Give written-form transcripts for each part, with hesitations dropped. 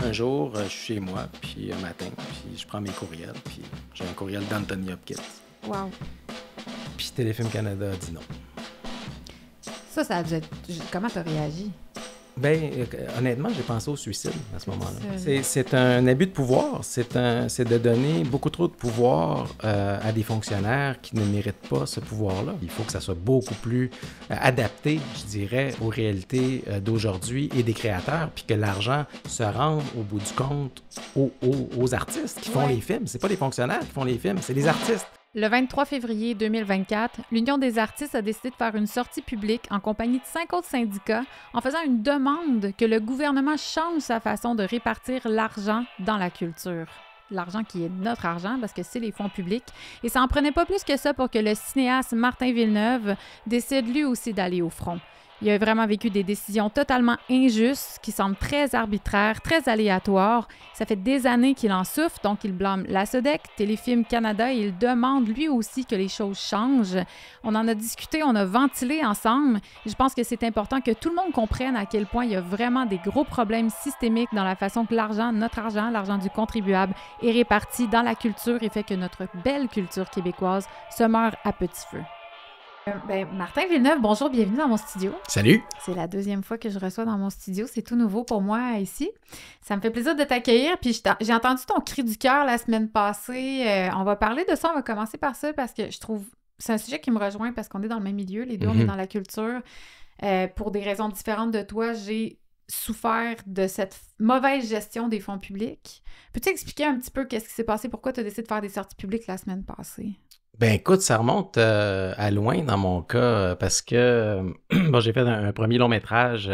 Un jour, je suis chez moi, puis un matin, puis je prends mes courriels, puis j'ai un courriel d'Anthony Hopkins. Wow. Puis Téléfilm Canada a dit non. Ça a dû être... Comment t'as réagi? Ben, honnêtement, j'ai pensé au suicide à ce moment-là. C'est un abus de pouvoir. C'est de donner beaucoup trop de pouvoir à des fonctionnaires qui ne méritent pas ce pouvoir-là. Il faut que ça soit beaucoup plus adapté, je dirais, aux réalités d'aujourd'hui et des créateurs, puis que l'argent se rende, au bout du compte, aux artistes qui font les films. C'est pas les fonctionnaires qui font les films, c'est les artistes. Le 23 février 2024, l'Union des artistes a décidé de faire une sortie publique en compagnie de 5 autres syndicats en faisant une demande que le gouvernement change sa façon de répartir l'argent dans la culture. L'argent qui est notre argent parce que c'est les fonds publics. Et ça en prenait pas plus que ça pour que le cinéaste Martin Villeneuve décide lui aussi d'aller au front. Il a vraiment vécu des décisions totalement injustes, qui semblent très arbitraires, très aléatoires. Ça fait des années qu'il en souffre, donc il blâme la SODEC, Téléfilm Canada, et il demande lui aussi que les choses changent. On en a discuté, on a ventilé ensemble. Et je pense que c'est important que tout le monde comprenne à quel point il y a vraiment des gros problèmes systémiques dans la façon que l'argent, notre argent, l'argent du contribuable, est réparti dans la culture et fait que notre belle culture québécoise se meurt à petit feu. Martin Villeneuve, bonjour, bienvenue dans mon studio. Salut! C'est la deuxième fois que je reçois dans mon studio. C'est tout nouveau pour moi ici. Ça me fait plaisir de t'accueillir. Puis j'ai entendu ton cri du cœur la semaine passée. On va parler de ça. On va commencer par ça parce que je trouve... C'est un sujet qui me rejoint parce qu'on est dans le même milieu. Les deux, on est dans la culture. Pour des raisons différentes de toi, j'ai souffert de cette mauvaise gestion des fonds publics. Peux-tu expliquer un petit peu qu'est-ce qui s'est passé? Pourquoi tu as décidé de faire des sorties publiques la semaine passée? Ben écoute, ça remonte à loin dans mon cas parce que bon, j'ai fait un premier long métrage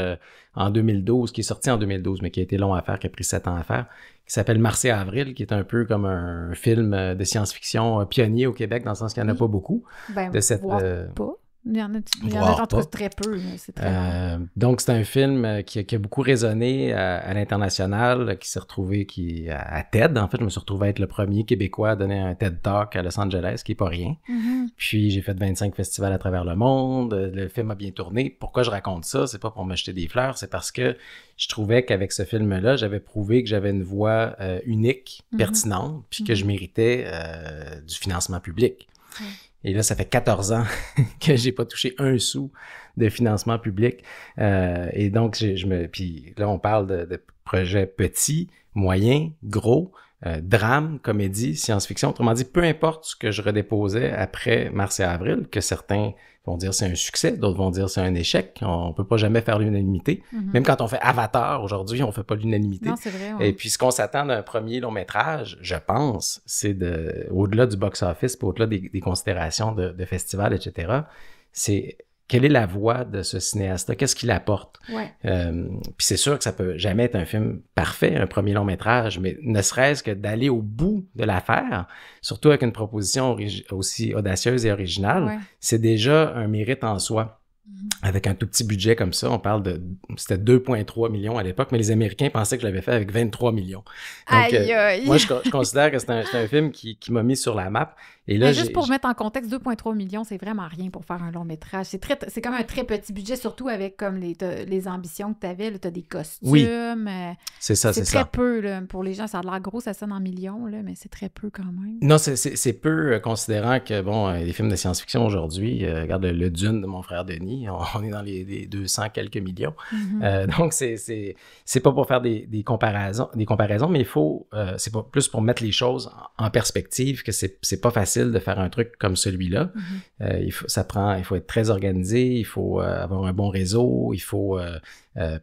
en 2012, qui est sorti en 2012, mais qui a été long à faire, qui a pris 7 ans à faire, qui s'appelle Mars et Avril, qui est un peu comme un film de science-fiction pionnier au Québec, dans le sens qu'il n'y en a pas beaucoup. Ben, de cette, pas. Il y en a en tout cas très peu, mais c'est très rare. Donc, c'est un film qui a beaucoup résonné à l'international, qui s'est retrouvé à TED. En fait, je me suis retrouvé à être le premier Québécois à donner un TED Talk à Los Angeles, qui n'est pas rien. Mm-hmm. Puis, j'ai fait 25 festivals à travers le monde. Le film a bien tourné. Pourquoi je raconte ça? C'est pas pour me jeter des fleurs, c'est parce que je trouvais qu'avec ce film-là, j'avais prouvé que j'avais une voix unique, pertinente, puis que je méritais du financement public. Et là, ça fait 14 ans que j'ai pas touché un sou de financement public. Et donc, puis là, on parle de projets petits, moyens, gros, drame, comédie, science-fiction. Autrement dit, peu importe ce que je redéposais après Mars et Avril, que certains vont dire c'est un succès, d'autres vont dire c'est un échec. On peut pas jamais faire l'unanimité. Mm-hmm. Même quand on fait Avatar, aujourd'hui, on fait pas l'unanimité. Non, c'est vrai. Ouais. Et puis, ce qu'on s'attend d'un premier long métrage, je pense, c'est au-delà du box-office, puis au-delà des considérations de festivals, etc., c'est quelle est la voix de ce cinéaste-là? Qu'est-ce qu'il apporte? Ouais. Puis c'est sûr que ça peut jamais être un film parfait, un premier long métrage, mais ne serait-ce que d'aller au bout de l'affaire, surtout avec une proposition aussi audacieuse et originale, c'est déjà un mérite en soi. Avec un tout petit budget comme ça, on parle c'était 2,3 millions à l'époque, mais les Américains pensaient que je l'avais fait avec 23 millions. Donc, aïe! Moi, je considère que c'est un film qui m'a mis sur la map. Et là, mais juste pour mettre en contexte, 2,3 millions, c'est vraiment rien pour faire un long métrage. C'est comme un très petit budget, surtout avec comme les ambitions que tu avais. Tu as des costumes. Oui, c'est ça. C'est très peu. Là, pour les gens, ça a l'air gros, ça sonne en millions, là, mais c'est très peu quand même. Non, c'est peu, considérant que, bon, les films de science-fiction aujourd'hui, regarde le Dune de mon frère Denis, on est dans les 200 quelques millions. Mm-hmm. Donc, c'est pas pour faire des comparaisons, mais il faut, c'est pas plus pour mettre les choses en perspective que c'est pas facile de faire un truc comme celui-là. Mm-hmm. Il faut être très organisé, il faut avoir un bon réseau, il faut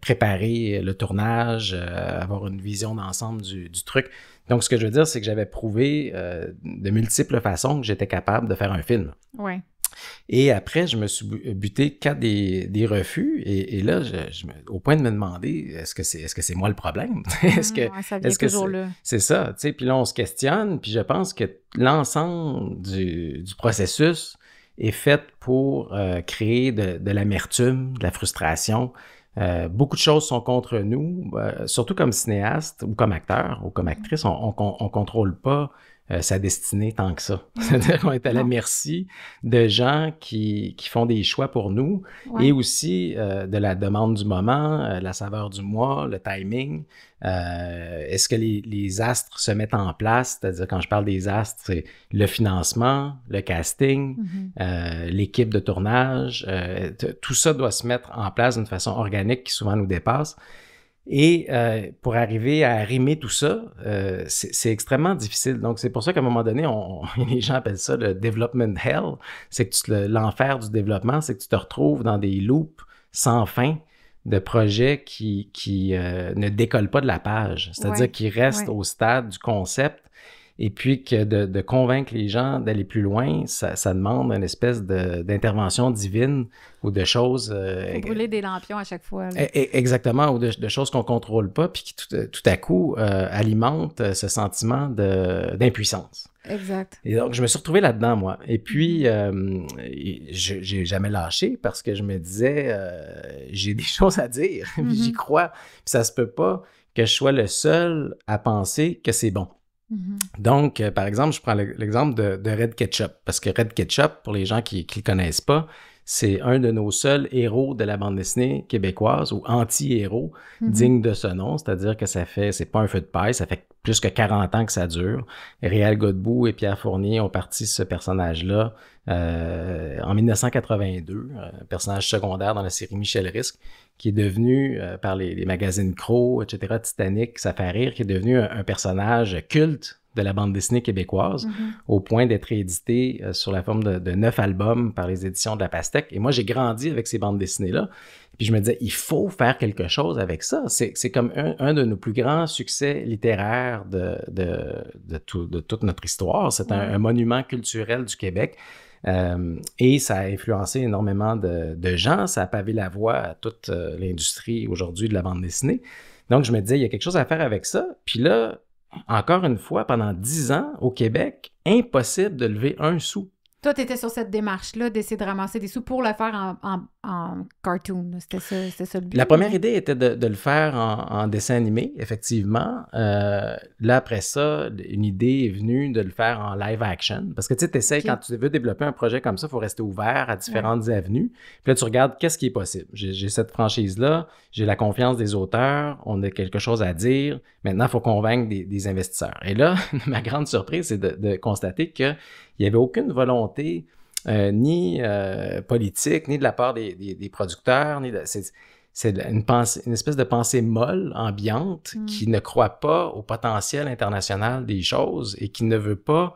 préparer le tournage, avoir une vision d'ensemble du truc. Donc, ce que je veux dire, c'est que j'avais prouvé de multiples façons que j'étais capable de faire un film. Ouais. Et après, je me suis buté qu'à des refus. Et là, au point de me demander, est-ce que c'est moi le problème? Ça vient toujours là. C'est ça, tu sais. Puis là, on se questionne. Puis je pense que l'ensemble du processus est fait pour créer de l'amertume, de la frustration. Beaucoup de choses sont contre nous, surtout comme cinéaste ou comme acteur ou comme actrice. On contrôle pas sa destinée tant que ça. C'est-à-dire qu'on est à la merci de gens qui font des choix pour nous et aussi de la demande du moment, la saveur du mois, le timing. Est-ce que les astres se mettent en place? C'est-à-dire, quand je parle des astres, c'est le financement, le casting, l'équipe de tournage. Tout ça doit se mettre en place d'une façon organique qui souvent nous dépasse. Et pour arriver à arrimer tout ça, c'est extrêmement difficile. Donc, c'est pour ça qu'à un moment donné, les gens appellent ça le development hell. C'est que l'enfer du développement, c'est que tu te retrouves dans des loops sans fin de projets qui ne décollent pas de la page. C'est-à-dire qu'ils restent au stade du concept. Et puis que de convaincre les gens d'aller plus loin, ça demande une espèce d'intervention divine ou de choses... Faut brûler des lampions à chaque fois. Exactement, ou de choses qu'on ne contrôle pas, puis qui tout à coup alimentent ce sentiment d'impuissance. Exact. Et donc, je me suis retrouvé là-dedans, moi. Et puis, j'ai jamais lâché parce que je me disais, j'ai des choses à dire, j'y crois. Puis ça se peut pas que je sois le seul à penser que c'est bon. Donc, par exemple, je prends l'exemple de Red Ketchup, parce que Red Ketchup, pour les gens qui le connaissent pas, c'est un de nos seuls héros de la bande dessinée québécoise, ou anti-héros, digne de ce nom, c'est-à-dire que c'est pas un feu de paille, ça fait plus que 40 ans que ça dure. Réal Godbout et Pierre Fournier ont parti ce personnage-là en 1982, personnage secondaire dans la série Michel Risque, qui est devenu, par les magazines Crow, etc., Titanic, ça fait rire, qui est devenu un personnage culte de la bande dessinée québécoise, au point d'être édité sur la forme de 9 albums par les éditions de La Pastèque. Et moi, j'ai grandi avec ces bandes dessinées-là. Puis je me disais, il faut faire quelque chose avec ça. C'est comme un de nos plus grands succès littéraires de toute notre histoire. C'est un monument culturel du Québec. Et ça a influencé énormément de gens. Ça a pavé la voie à toute l'industrie aujourd'hui de la bande dessinée. Donc, je me disais, il y a quelque chose à faire avec ça. Puis là, encore une fois, pendant 10 ans, au Québec, impossible de lever un sou. Toi, tu étais sur cette démarche-là d'essayer de ramasser des sous pour le faire en cartoon. C'était ça le but? La première idée était de le faire en dessin animé, effectivement. Là, après ça, une idée est venue de le faire en live action. Parce que tu sais, t'essayes, quand tu veux développer un projet comme ça, il faut rester ouvert à différentes avenues. Puis là, tu regardes qu'est-ce qui est possible. J'ai cette franchise-là, j'ai la confiance des auteurs, on a quelque chose à dire. Maintenant, il faut convaincre des investisseurs. Et là, ma grande surprise, c'est de constater qu'il n'y avait aucune volonté ni politique, ni de la part des producteurs. C'est une espèce de pensée molle, ambiante, qui ne croit pas au potentiel international des choses et qui ne veut pas,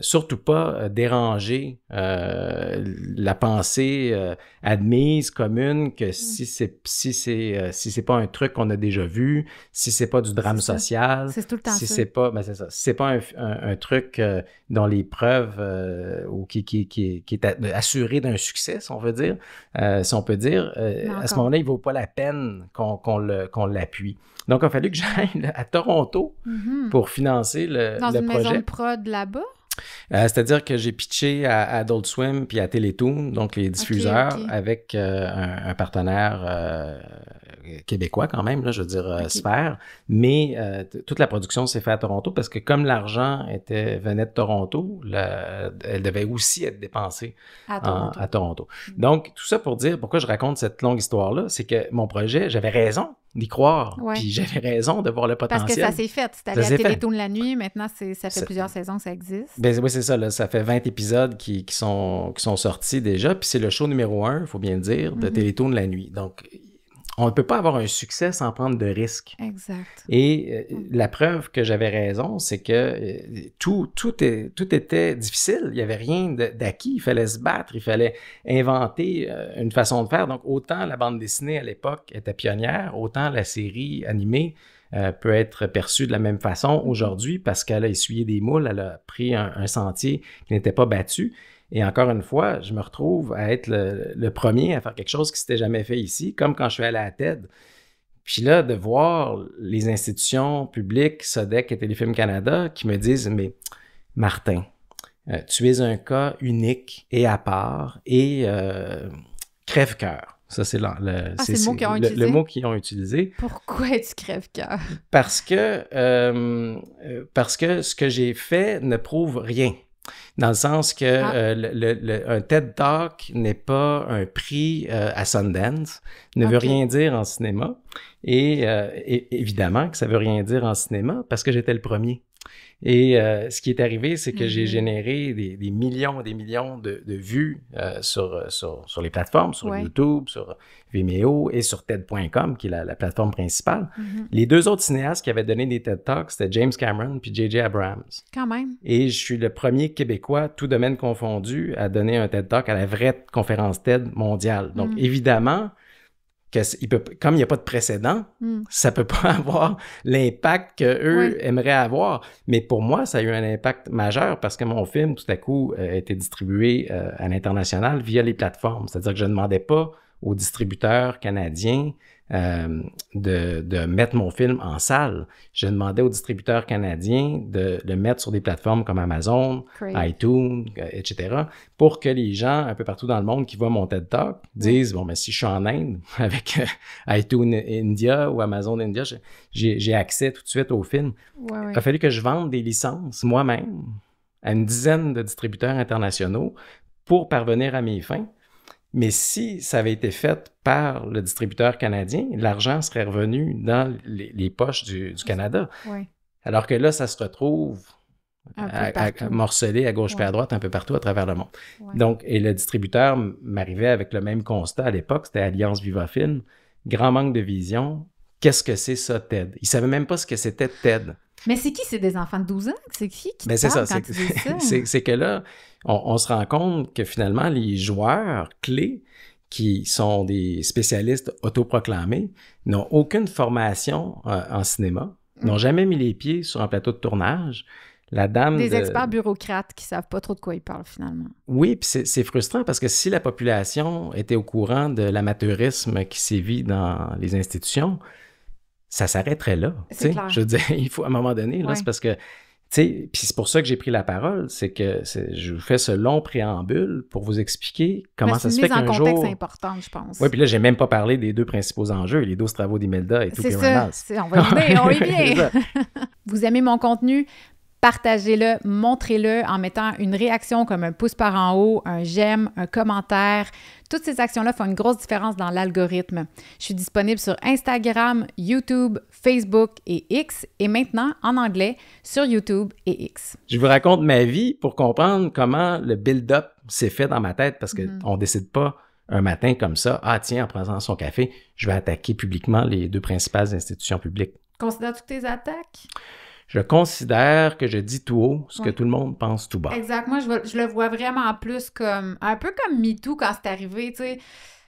surtout pas déranger la pensée admise, commune, que si c'est pas un truc qu'on a déjà vu, si c'est pas du drame social, c'est tout le temps si ça. c'est pas, ben c'est ça, si c'est pas un truc dont les preuves ou qui est assuré d'un succès, si on veut dire, si on peut dire, à ce moment-là, il vaut pas la peine qu'on l'appuie. Donc, il a fallu que j'aille à Toronto pour financer le projet. Dans une maison de prod là-bas? C'est-à-dire que j'ai pitché à Adult Swim puis à Télétoon, donc les diffuseurs, avec un partenaire québécois quand même, là, je veux dire Sphère. Mais toute la production s'est faite à Toronto parce que comme l'argent venait de Toronto, elle devait aussi être dépensée à Toronto. Donc, tout ça pour dire pourquoi je raconte cette longue histoire-là, c'est que mon projet, j'avais raison d'y croire. Puis j'avais raison de voir le potentiel. Parce que ça s'est fait. C'est allé à Télétoon la nuit. Maintenant, ça fait plusieurs saisons que ça existe. Ben oui, c'est ça. Là, ça fait 20 épisodes qui sont sortis déjà. Puis c'est le show numéro 1, il faut bien le dire, de Télétoon la nuit. Donc, on ne peut pas avoir un succès sans prendre de risques. Exact. Et la preuve que j'avais raison, c'est que tout était difficile. Il n'y avait rien d'acquis. Il fallait se battre. Il fallait inventer une façon de faire. Donc, autant la bande dessinée à l'époque était pionnière, autant la série animée peut être perçue de la même façon aujourd'hui parce qu'elle a essuyé des moules, elle a pris un sentier qui n'était pas battu. Et encore une fois, je me retrouve à être le premier à faire quelque chose qui ne s'était jamais fait ici, comme quand je suis allé à TED. Puis là, de voir les institutions publiques, SODEC et Téléfilm Canada, qui me disent « Mais Martin, tu es un cas unique et à part et crève-cœur. » Ça, c'est c'est le mot qu'ils ont utilisé? Le mot qu'ils ont utilisé. Pourquoi es-tu crève-cœur? Parce que ce que j'ai fait ne prouve rien. Dans le sens que un TED Talk n'est pas un prix à Sundance, ne veut rien dire en cinéma. Et évidemment que ça veut rien dire en cinéma parce que j'étais le premier. Et ce qui est arrivé, c'est que j'ai généré des millions et des millions de vues sur les plateformes, sur YouTube, sur Vimeo et sur TED.com, qui est la plateforme principale. Les deux autres cinéastes qui avaient donné des TED Talks, c'était James Cameron puis J.J. Abrams. Quand même. Et je suis le premier Québécois, tout domaine confondu, à donner un TED Talk à la vraie conférence TED mondiale. Donc, évidemment, comme il n'y a pas de précédent, ça peut pas avoir l'impact qu'eux aimeraient avoir. Mais pour moi, ça a eu un impact majeur parce que mon film, tout à coup, a été distribué à l'international via les plateformes. C'est-à-dire que je ne demandais pas aux distributeurs canadiens de mettre mon film en salle. Je demandais aux distributeurs canadiens de le mettre sur des plateformes comme Amazon, iTunes, etc., pour que les gens un peu partout dans le monde qui voient mon TED Talk disent « Bon, mais si je suis en Inde avec iTunes India ou Amazon India, j'ai accès tout de suite au film. » Il a fallu que je vende des licences moi-même à une dizaine de distributeurs internationaux pour parvenir à mes fins. Mais si ça avait été fait par le distributeur canadien, l'argent serait revenu dans les poches du Canada. Alors que là, ça se retrouve morcelé à gauche et à droite, un peu partout à travers le monde. Donc, et le distributeur m'arrivait avec le même constat à l'époque, c'était Alliance Viva Film. Grand manque de vision. Qu'est-ce que c'est ça, TED? Ils ne savaient même pas ce que c'était TED. Mais c'est qui? C'est des enfants de 12 ans? C'est qui parle quand tu dis ça? C'est que là, on se rend compte que finalement, les joueurs clés qui sont des spécialistes autoproclamés n'ont aucune formation en cinéma, n'ont jamais mis les pieds sur un plateau de tournage. Des experts bureaucrates qui savent pas trop de quoi ils parlent finalement. Oui, puis c'est frustrant parce que si la population était au courant de l'amateurisme qui sévit dans les institutions, ça s'arrêterait là. C'est clair. Je veux dire, il faut à un moment donné, là, c'est parce que, tu sais, puis c'est pour ça que j'ai pris la parole, c'est que je vous fais ce long préambule pour vous expliquer comment ça se fait qu'un jour... C'est une mise en contexte importante, je pense. Oui, puis là, j'ai même pas parlé des deux principaux enjeux, les 12 travaux d'Imelda et tout. C'est ça, on va y venir. Vous aimez mon contenu? Partagez-le, montrez-le en mettant une réaction comme un pouce par en haut, un j'aime, un commentaire. Toutes ces actions-là font une grosse différence dans l'algorithme. Je suis disponible sur Instagram, YouTube, Facebook et X et maintenant en anglais sur YouTube et X. Je vous raconte ma vie pour comprendre comment le build-up s'est fait dans ma tête parce qu'on ne décide pas un matin comme ça, « Ah tiens, en prenant son café, je vais attaquer publiquement les deux principales institutions publiques. » Considères-tu tes attaques? Je considère que je dis tout haut ce que tout le monde pense tout bas. Exact. Moi, je le vois vraiment plus comme... Un peu comme MeToo quand c'est arrivé, tu sais.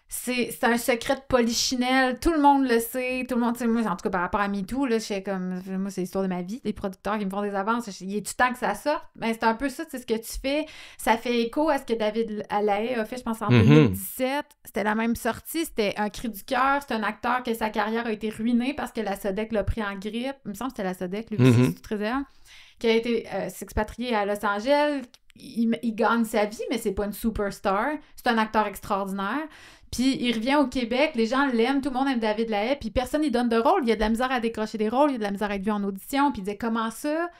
C'est un secret de polichinelle. Tout le monde le sait. Tout le monde... Moi, en tout cas, par rapport à MeToo, là, je sais comme... Moi, c'est l'histoire de ma vie. Les producteurs qui me font des avances. Il est du temps que ça sorte. Mais c'est un peu ça, c'est ce que tu fais. Ça fait écho à ce que David Hallahay a fait, je pense, en 2017. C'était la même sortie. C'était un cri du cœur. C'est un acteur que sa carrière a été ruinée parce que la Sodec l'a pris en grippe. Il me semble que c'était la Sodec, lui aussi, c'est toute réserve. Qui a été s'expatrier à Los Angeles. Il gagne sa vie, mais c'est pas une superstar. C'est un acteur extraordinaire. Puis il revient au Québec, les gens l'aiment, tout le monde aime David Hallahay, puis personne n'y donne de rôle. Il y a de la misère à décrocher des rôles, il y a de la misère à être vu en audition, puis il disait comment ça?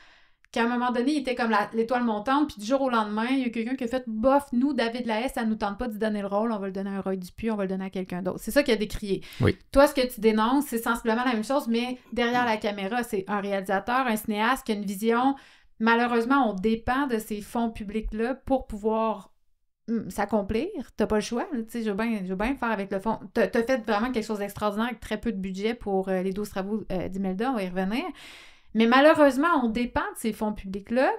Qu'à un moment donné, il était comme l'étoile montante, puis du jour au lendemain, il y a quelqu'un qui a fait « Bof, nous, David Hallahay, ça nous tente pas de donner le rôle, on va le donner à un Roy Dupuis, on va le donner à quelqu'un d'autre. » C'est ça qu'il a décrié. Oui. Toi, ce que tu dénonces, c'est sensiblement la même chose, mais derrière la caméra, c'est un réalisateur, un cinéaste qui a une vision. Malheureusement, on dépend de ces fonds publics-là pour pouvoir s'accomplir. T'as pas le choix. Tu sais, je veux bien faire avec le fond. T'as fait vraiment quelque chose d'extraordinaire avec très peu de budget pour les 12 travaux d'Imelda, on va y revenir. Mais malheureusement, on dépend de ces fonds publics-là.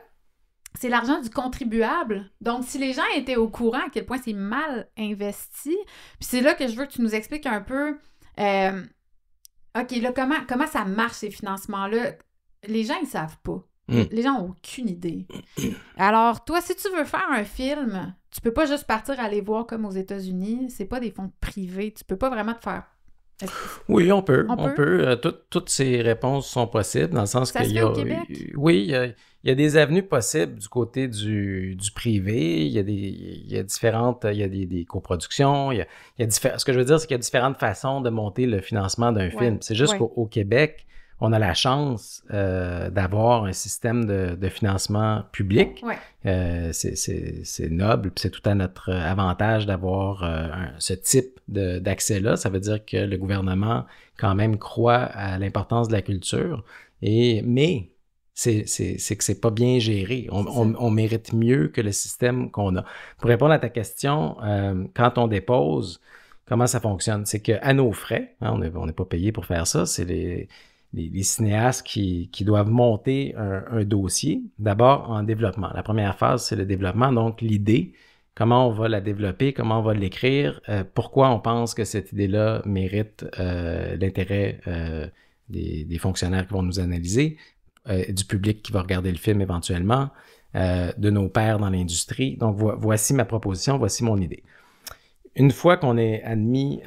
C'est l'argent du contribuable. Donc, si les gens étaient au courant à quel point c'est mal investi, puis c'est là que je veux que tu nous expliques un peu, OK, là, comment ça marche, ces financements-là? Les gens, ils savent pas. Les gens n'ont aucune idée. Alors, toi, si tu veux faire un film, tu peux pas juste partir aller voir comme aux États-Unis. C'est pas des fonds privés. Tu peux pas vraiment te faire Oui, on peut. Toutes ces réponses sont possibles, dans le sens qu'il y a... au Québec? Oui, il y a des avenues possibles du côté du privé. Il y a des coproductions. Ce que je veux dire, c'est qu'il y a différentes façons de monter le financement d'un film. C'est juste qu'au Québec, on a la chance d'avoir un système de financement public. C'est noble, puis c'est tout à notre avantage d'avoir ce type d'accès-là. Ça veut dire que le gouvernement, quand même, croit à l'importance de la culture. Mais c'est que c'est pas bien géré. On mérite mieux que le système qu'on a. Pour répondre à ta question, quand on dépose, comment ça fonctionne? C'est qu'à nos frais, hein, on n'est pas payé pour faire ça, c'est les cinéastes qui doivent monter un dossier, d'abord en développement. La première phase, c'est le développement, donc l'idée, comment on va la développer, comment on va l'écrire, pourquoi on pense que cette idée-là mérite l'intérêt des fonctionnaires qui vont nous analyser, du public qui va regarder le film éventuellement, de nos pairs dans l'industrie. Donc, voici ma proposition, voici mon idée. Une fois qu'on est admis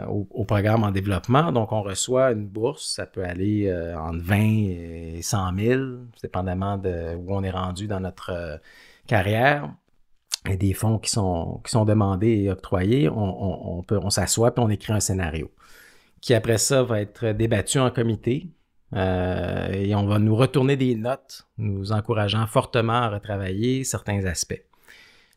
au programme en développement, donc on reçoit une bourse, ça peut aller entre 20 et 100 000, dépendamment de où on est rendu dans notre carrière. Il y a des fonds qui sont demandés et octroyés. On s'assoit puis on écrit un scénario qui, après ça, va être débattu en comité et on va nous retourner des notes, nous encourageant fortement à retravailler certains aspects.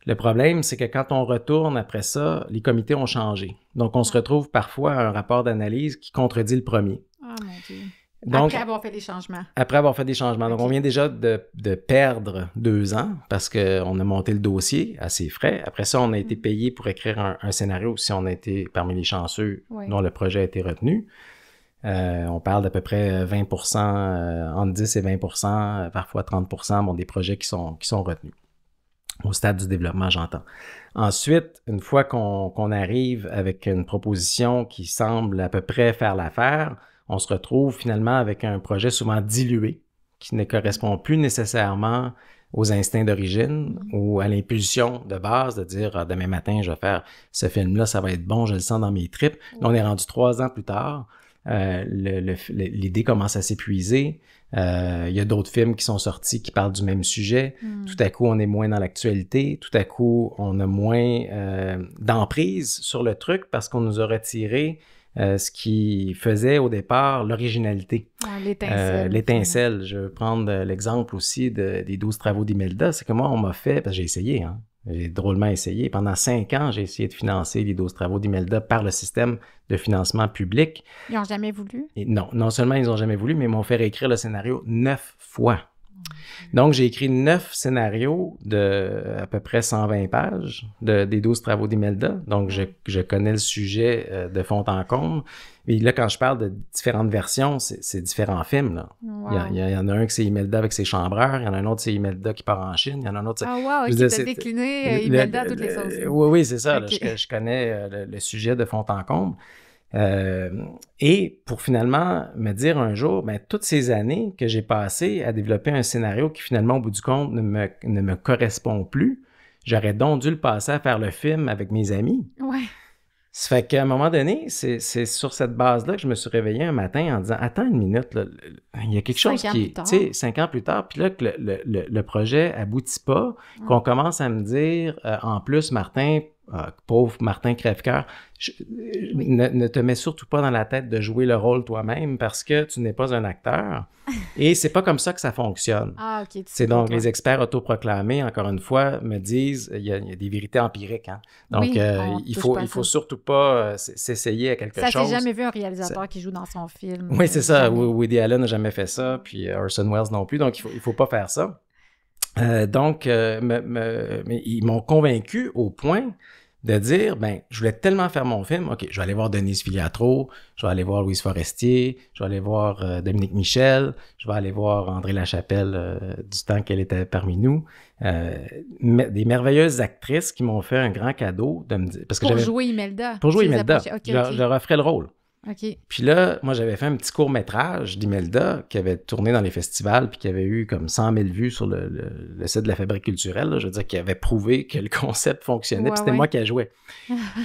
Le problème, c'est que quand on retourne après ça, les comités ont changé. Donc, on se retrouve parfois à un rapport d'analyse qui contredit le premier. Ah, mon Dieu. Donc, après avoir fait des changements. Après avoir fait des changements. Donc, on vient déjà de perdre 2 ans parce qu'on a monté le dossier à ses frais. Après ça, on a été payé pour écrire un scénario si on a été parmi les chanceux dont le projet a été retenu. On parle d'à peu près 20%, entre 10 et 20%, parfois 30%, des projets qui sont retenus. Au stade du développement, j'entends. Ensuite, une fois qu'on arrive avec une proposition qui semble à peu près faire l'affaire, on se retrouve finalement avec un projet souvent dilué, qui ne correspond plus nécessairement aux instincts d'origine ou à l'impulsion de base de dire demain matin, je vais faire ce film-là, ça va être bon, je le sens dans mes tripes. Là, on est rendu 3 ans plus tard. L'idée commence à s'épuiser. Il y a d'autres films qui sont sortis qui parlent du même sujet. Tout à coup, on est moins dans l'actualité. Tout à coup, on a moins d'emprise sur le truc parce qu'on nous a retiré ce qui faisait au départ l'originalité. L'étincelle. Je veux prendre l'exemple aussi des 12 travaux d'Imelda. C'est que moi, on m'a fait, parce que j'ai essayé, hein. J'ai drôlement essayé. Pendant 5 ans, j'ai essayé de financer les 12 travaux d'Imelda par le système de financement public. Ils n'ont jamais voulu? Et non seulement ils n'ont jamais voulu, mais ils m'ont fait réécrire le scénario 9 fois. Donc, j'ai écrit 9 scénarios de à peu près 120 pages des 12 travaux d'Imelda. Donc, je connais le sujet de fond en comble. Et là, quand je parle de différentes versions, c'est différents films, là. Wow. Il y en a un que c'est Imelda avec ses chambreurs, il y en a un autre, c'est Imelda qui part en Chine, il y en a un autre... qui t'a décliné Imelda à toutes les sauces. Oui, c'est ça. Okay. Là, je connais le sujet de fond en comble. Et pour finalement me dire un jour, toutes ces années que j'ai passées à développer un scénario qui finalement, au bout du compte, ne me correspond plus, j'aurais donc dû le passer à faire le film avec mes amis. Ouais. Ça fait qu'à un moment donné, c'est sur cette base-là que je me suis réveillé un matin en disant « Attends une minute, là, il y a quelque chose qui est... » Tu sais, 5 ans plus tard, puis là, que le projet aboutit pas, qu'on commence à me dire « En plus, Martin... pauvre Martin Crèvecoeur, ne te mets surtout pas dans la tête de jouer le rôle toi-même parce que tu n'es pas un acteur. Et c'est pas comme ça que ça fonctionne. Ah, OK. C'est donc les experts autoproclamés, encore une fois, me disent il y a des vérités empiriques. Hein? Donc, il faut surtout pas s'essayer à quelque chose. Ça s'est jamais vu un réalisateur qui joue dans son film. Oui, c'est ça. Jamais. Woody Allen n'a jamais fait ça, puis Orson Welles non plus. Donc, il faut pas faire ça. Mais ils m'ont convaincu au point de dire, je voulais tellement faire mon film, OK, je vais aller voir Denise Filiatro, je vais aller voir Louise Forestier, je vais aller voir Dominique Michel, je vais aller voir André Lachapelle du temps qu'elle était parmi nous. Des merveilleuses actrices qui m'ont fait un grand cadeau de me dire... Pour jouer Imelda. Pour jouer Imelda. Okay. Je leur offrais le rôle. OK. Puis là, moi, j'avais fait un petit court-métrage d'Imelda qui avait tourné dans les festivals puis qui avait eu comme 100 000 vues sur le site de la Fabrique culturelle. Là, je veux dire, qui avait prouvé que le concept fonctionnait. Puis c'était moi qui la jouais.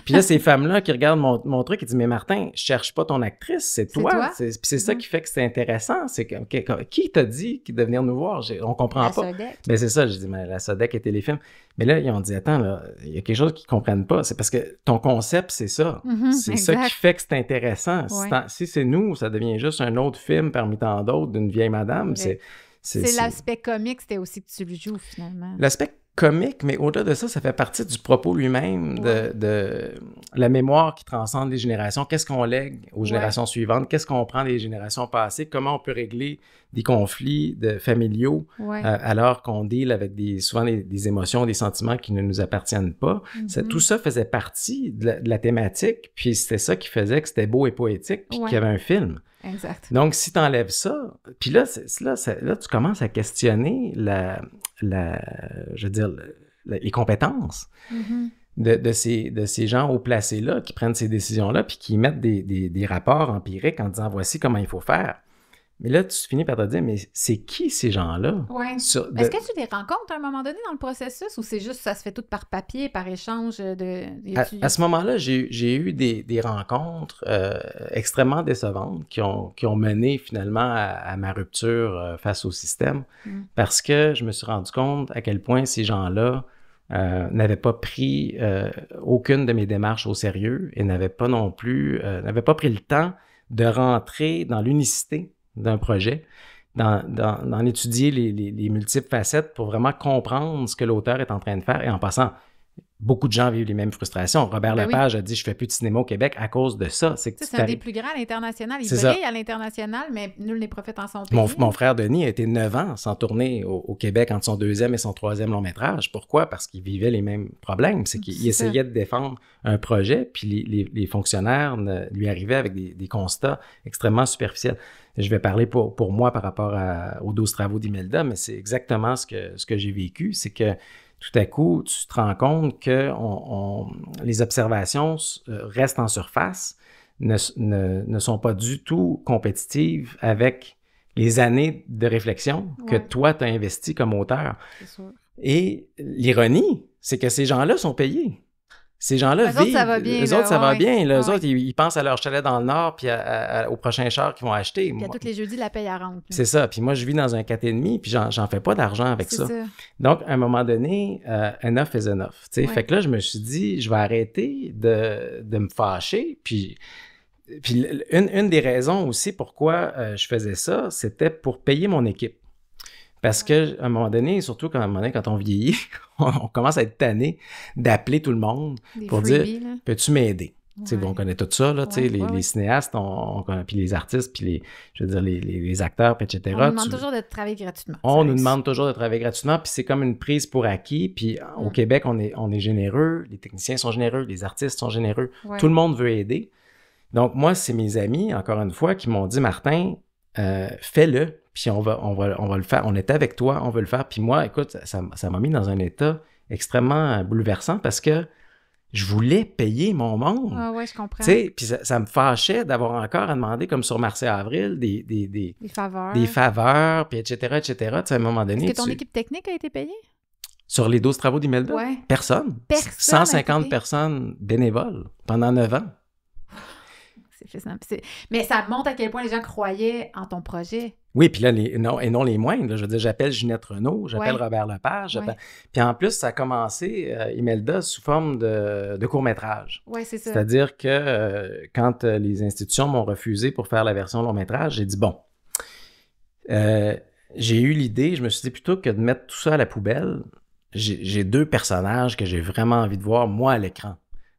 Puis là, ces femmes-là qui regardent mon truc, ils disent « Mais Martin, je cherche pas ton actrice, c'est toi. » Puis c'est ça qui fait que c'est intéressant. C'est que, qui t'a dit de venir nous voir? On comprend pas. Mais c'est ça, je dis « Mais la Sodec et Téléfilm. » Mais là, ils ont dit « Attends, là, il y a quelque chose qu'ils comprennent pas. C'est parce que ton concept, c'est ça. C'est ça qui fait que c'est intéressant. Si c'est nous, ça devient juste un autre film parmi tant d'autres d'une vieille madame. C'est l'aspect comique, c'était aussi que tu le joues, finalement. L'aspect comique, mais au-delà de ça, ça fait partie du propos lui-même, de la mémoire qui transcende les générations. Qu'est-ce qu'on lègue aux générations suivantes? Qu'est-ce qu'on prend des générations passées? Comment on peut régler des conflits familiaux alors qu'on deal avec souvent des émotions, des sentiments qui ne nous appartiennent pas? Tout ça faisait partie de la thématique, puis c'était ça qui faisait que c'était beau et poétique, puis qu'il y avait un film. Exact. Donc, si tu enlèves ça, puis là, tu commences à questionner je veux dire, les compétences de ces gens haut placés-là qui prennent ces décisions-là puis qui mettent des rapports empiriques en disant « Voici comment il faut faire ». Mais là, tu finis par te dire « Mais c'est qui ces gens-là? » Est-ce que tu les rencontres à un moment donné dans le processus ou c'est juste ça se fait tout par papier, par échange à ce moment-là, j'ai eu des rencontres extrêmement décevantes qui ont mené finalement à ma rupture face au système parce que je me suis rendu compte à quel point ces gens-là n'avaient pas pris aucune de mes démarches au sérieux et n'avaient pas pris le temps de rentrer dans l'unicité d'un projet, d'en étudier les multiples facettes pour vraiment comprendre ce que l'auteur est en train de faire. Et en passant, beaucoup de gens vivent les mêmes frustrations. Robert Lepage a dit « Je fais plus de cinéma au Québec à cause de ça. » C'est un des plus grands à l'international. Il brille à l'international, mais nul n'est prophète en son pays. Mon frère Denis a été 9 ans sans tourner au Québec entre son 2e et son 3e long-métrage. Pourquoi? Parce qu'il vivait les mêmes problèmes. C'est qu'il essayait de défendre un projet, puis les fonctionnaires lui arrivaient avec des constats extrêmement superficiels. Je vais parler pour moi par rapport aux 12 travaux d'Imelda, mais c'est exactement ce que j'ai vécu. C'est que tout à coup, tu te rends compte que les observations restent en surface, ne sont pas du tout compétitives avec les années de réflexion que toi, tu as investi comme auteur. C'est sûr. Et l'ironie, c'est que ces gens-là sont payés. Ces gens-là vivent. Ça va bien. Eux autres, ça va bien. Eux autres, ils pensent à leur chalet dans le Nord puis au prochain char qu'ils vont acheter. Puis tous les jeudis, la paye à rente. C'est ça. Puis moi, je vis dans un 4,5 puis j'en fais pas d'argent avec ça. Donc, à un moment donné, enough is enough. Fait que là, je me suis dit, je vais arrêter de me fâcher. Puis une des raisons aussi pourquoi je faisais ça, c'était pour payer mon équipe. Parce qu'à un moment donné, surtout quand on vieillit, on commence à être tanné d'appeler tout le monde pour dire « Peux-tu m'aider? » On connaît tout ça, là, les cinéastes, puis les artistes, puis les acteurs, puis etc. On nous demande toujours de travailler gratuitement. On nous demande toujours de travailler gratuitement, puis c'est comme une prise pour acquis. Puis au Québec, on est généreux, les techniciens sont généreux, les artistes sont généreux, tout le monde veut aider. Donc moi, c'est mes amis, encore une fois, qui m'ont dit « Martin, fais-le. » Puis on va le faire. On est avec toi, on veut le faire. Puis moi, écoute, ça m'a mis dans un état extrêmement bouleversant parce que je voulais payer mon monde. Ah ouais, je comprends. Puis ça me fâchait d'avoir encore à demander, comme sur Mars et Avril, des faveurs. Des faveurs, puis etc., etc. À un moment donné... Est-ce que ton équipe technique a été payée? Sur les 12 travaux d'Imelda? Ouais. Personne. 150 personnes bénévoles pendant 9 ans. Mais ça montre à quel point les gens croyaient en ton projet. Oui, puis là, non les moindres. Là, je veux dire, j'appelle Ginette Renault, j'appelle Robert Lepage. Puis en plus, ça a commencé, Imelda, sous forme de court-métrage. Oui, c'est ça. C'est-à-dire que quand les institutions m'ont refusé pour faire la version long-métrage, j'ai dit, bon, j'ai eu l'idée, je me suis dit, plutôt que de mettre tout ça à la poubelle, j'ai 2 personnages que j'ai vraiment envie de voir, moi, à l'écran.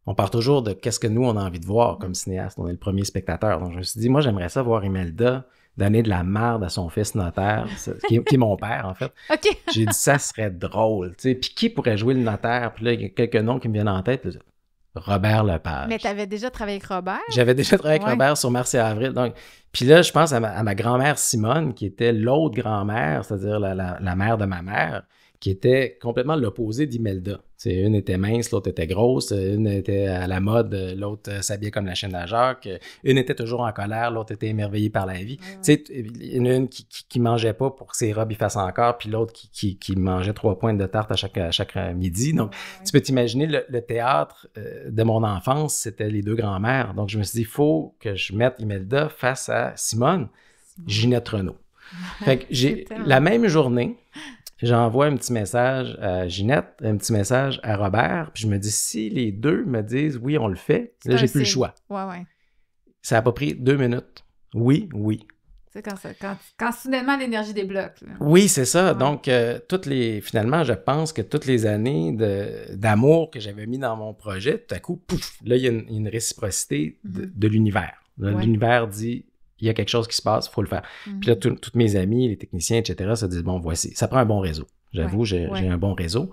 On part toujours de qu'est-ce que nous, on a envie de voir comme cinéaste. On est le premier spectateur. Donc, je me suis dit, moi, j'aimerais ça voir Imelda donner de la merde à son fils notaire, qui est mon père, en fait. OK. J'ai dit, ça serait drôle, tu sais. Puis qui pourrait jouer le notaire? Puis là, il y a quelques noms qui me viennent en tête. Robert Lepage. Mais tu avais déjà travaillé avec Robert? J'avais déjà travaillé avec Robert sur Mars et Avril. Donc, puis là, je pense à ma grand-mère Simone, qui était l'autre grand-mère, c'est-à-dire la mère de ma mère, qui étaient complètement l'opposé d'Imelda. T'sais, une était mince, l'autre était grosse, une était à la mode, l'autre s'habillait comme la chaîne à Jacques, une était toujours en colère, l'autre était émerveillée par la vie. Il y en a une qui mangeait pas pour que ses robes y fassent encore, puis l'autre qui mangeait 3 pointes de tarte à chaque midi. Donc, tu peux t'imaginer, le théâtre de mon enfance, c'était les deux grands-mères. Donc, je me suis dit, il faut que je mette Imelda face à Simone Ginette Renault. Fait que la même journée, j'envoie un petit message à Ginette, un petit message à Robert, puis je me dis, si les deux me disent « oui, on le fait », là, j'ai plus le choix. Ça a pas pris 2 minutes. Oui. Tu sais, quand soudainement l'énergie débloque. Là. Oui, c'est ça. Donc, finalement, je pense que toutes les années d'amour que j'avais mis dans mon projet, tout à coup, pouf, là, il y a une réciprocité de l'univers. L'univers dit, il y a quelque chose qui se passe, il faut le faire. Puis là, tous mes amis, les techniciens, etc., se disent, bon, voici, ça prend un bon réseau. J'avoue, j'ai un bon réseau.